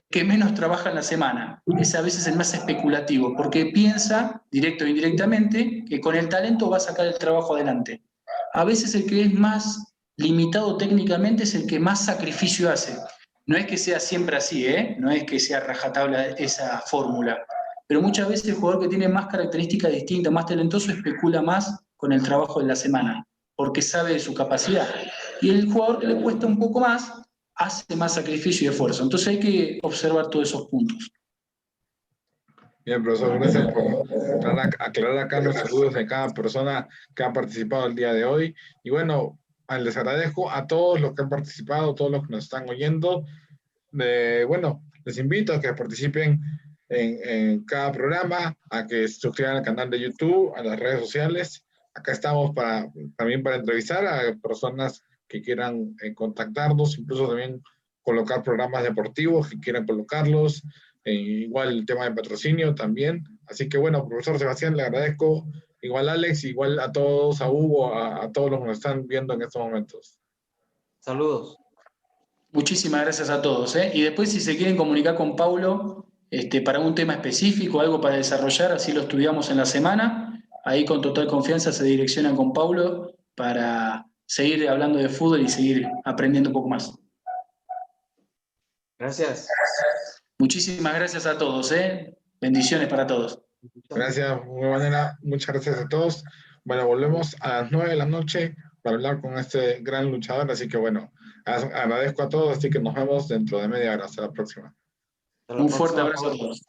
que menos trabaja en la semana, es a veces el más especulativo, porque piensa, directo o indirectamente, que con el talento va a sacar el trabajo adelante. A veces el que es más limitado técnicamente es el que más sacrificio hace. No es que sea siempre así, no es que sea rajatabla esa fórmula, pero muchas veces el jugador que tiene más características distintas, más talentoso, especula más con el trabajo de la semana, porque sabe de su capacidad. Y el jugador que le cuesta un poco más, hace más sacrificio y esfuerzo. Entonces hay que observar todos esos puntos. Bien, profesor, gracias por aclarar acá los dudas de cada persona que ha participado el día de hoy. Y bueno, les agradezco a todos los que han participado, todos los que nos están oyendo. Bueno, les invito a que participen en cada programa, a que se suscriban al canal de YouTube, a las redes sociales. Acá estamos también para entrevistar a personas que quieran contactarnos, incluso también colocar programas deportivos que quieran colocarlos. Igual el tema de patrocinio también. Así que bueno, profesor Sebastián, le agradezco Igual Alex, igual a todos, a Hugo, a todos los que nos están viendo en estos momentos. Saludos. Muchísimas gracias a todos, ¿eh? Y después si se quieren comunicar con Paulo para un tema específico, algo para desarrollar, así lo estudiamos en la semana, ahí con total confianza se direccionan con Paulo para seguir hablando de fútbol y seguir aprendiendo un poco más. Gracias. Muchísimas gracias a todos, ¿eh? Bendiciones para todos. Gracias, muy manera, muchas gracias a todos. Bueno, volvemos a las 9 de la noche para hablar con este gran luchador, así que bueno, agradezco a todos, así que nos vemos dentro de media hora. Hasta la próxima. Hasta la Un fuerte próxima, abrazo a Pablo. todos.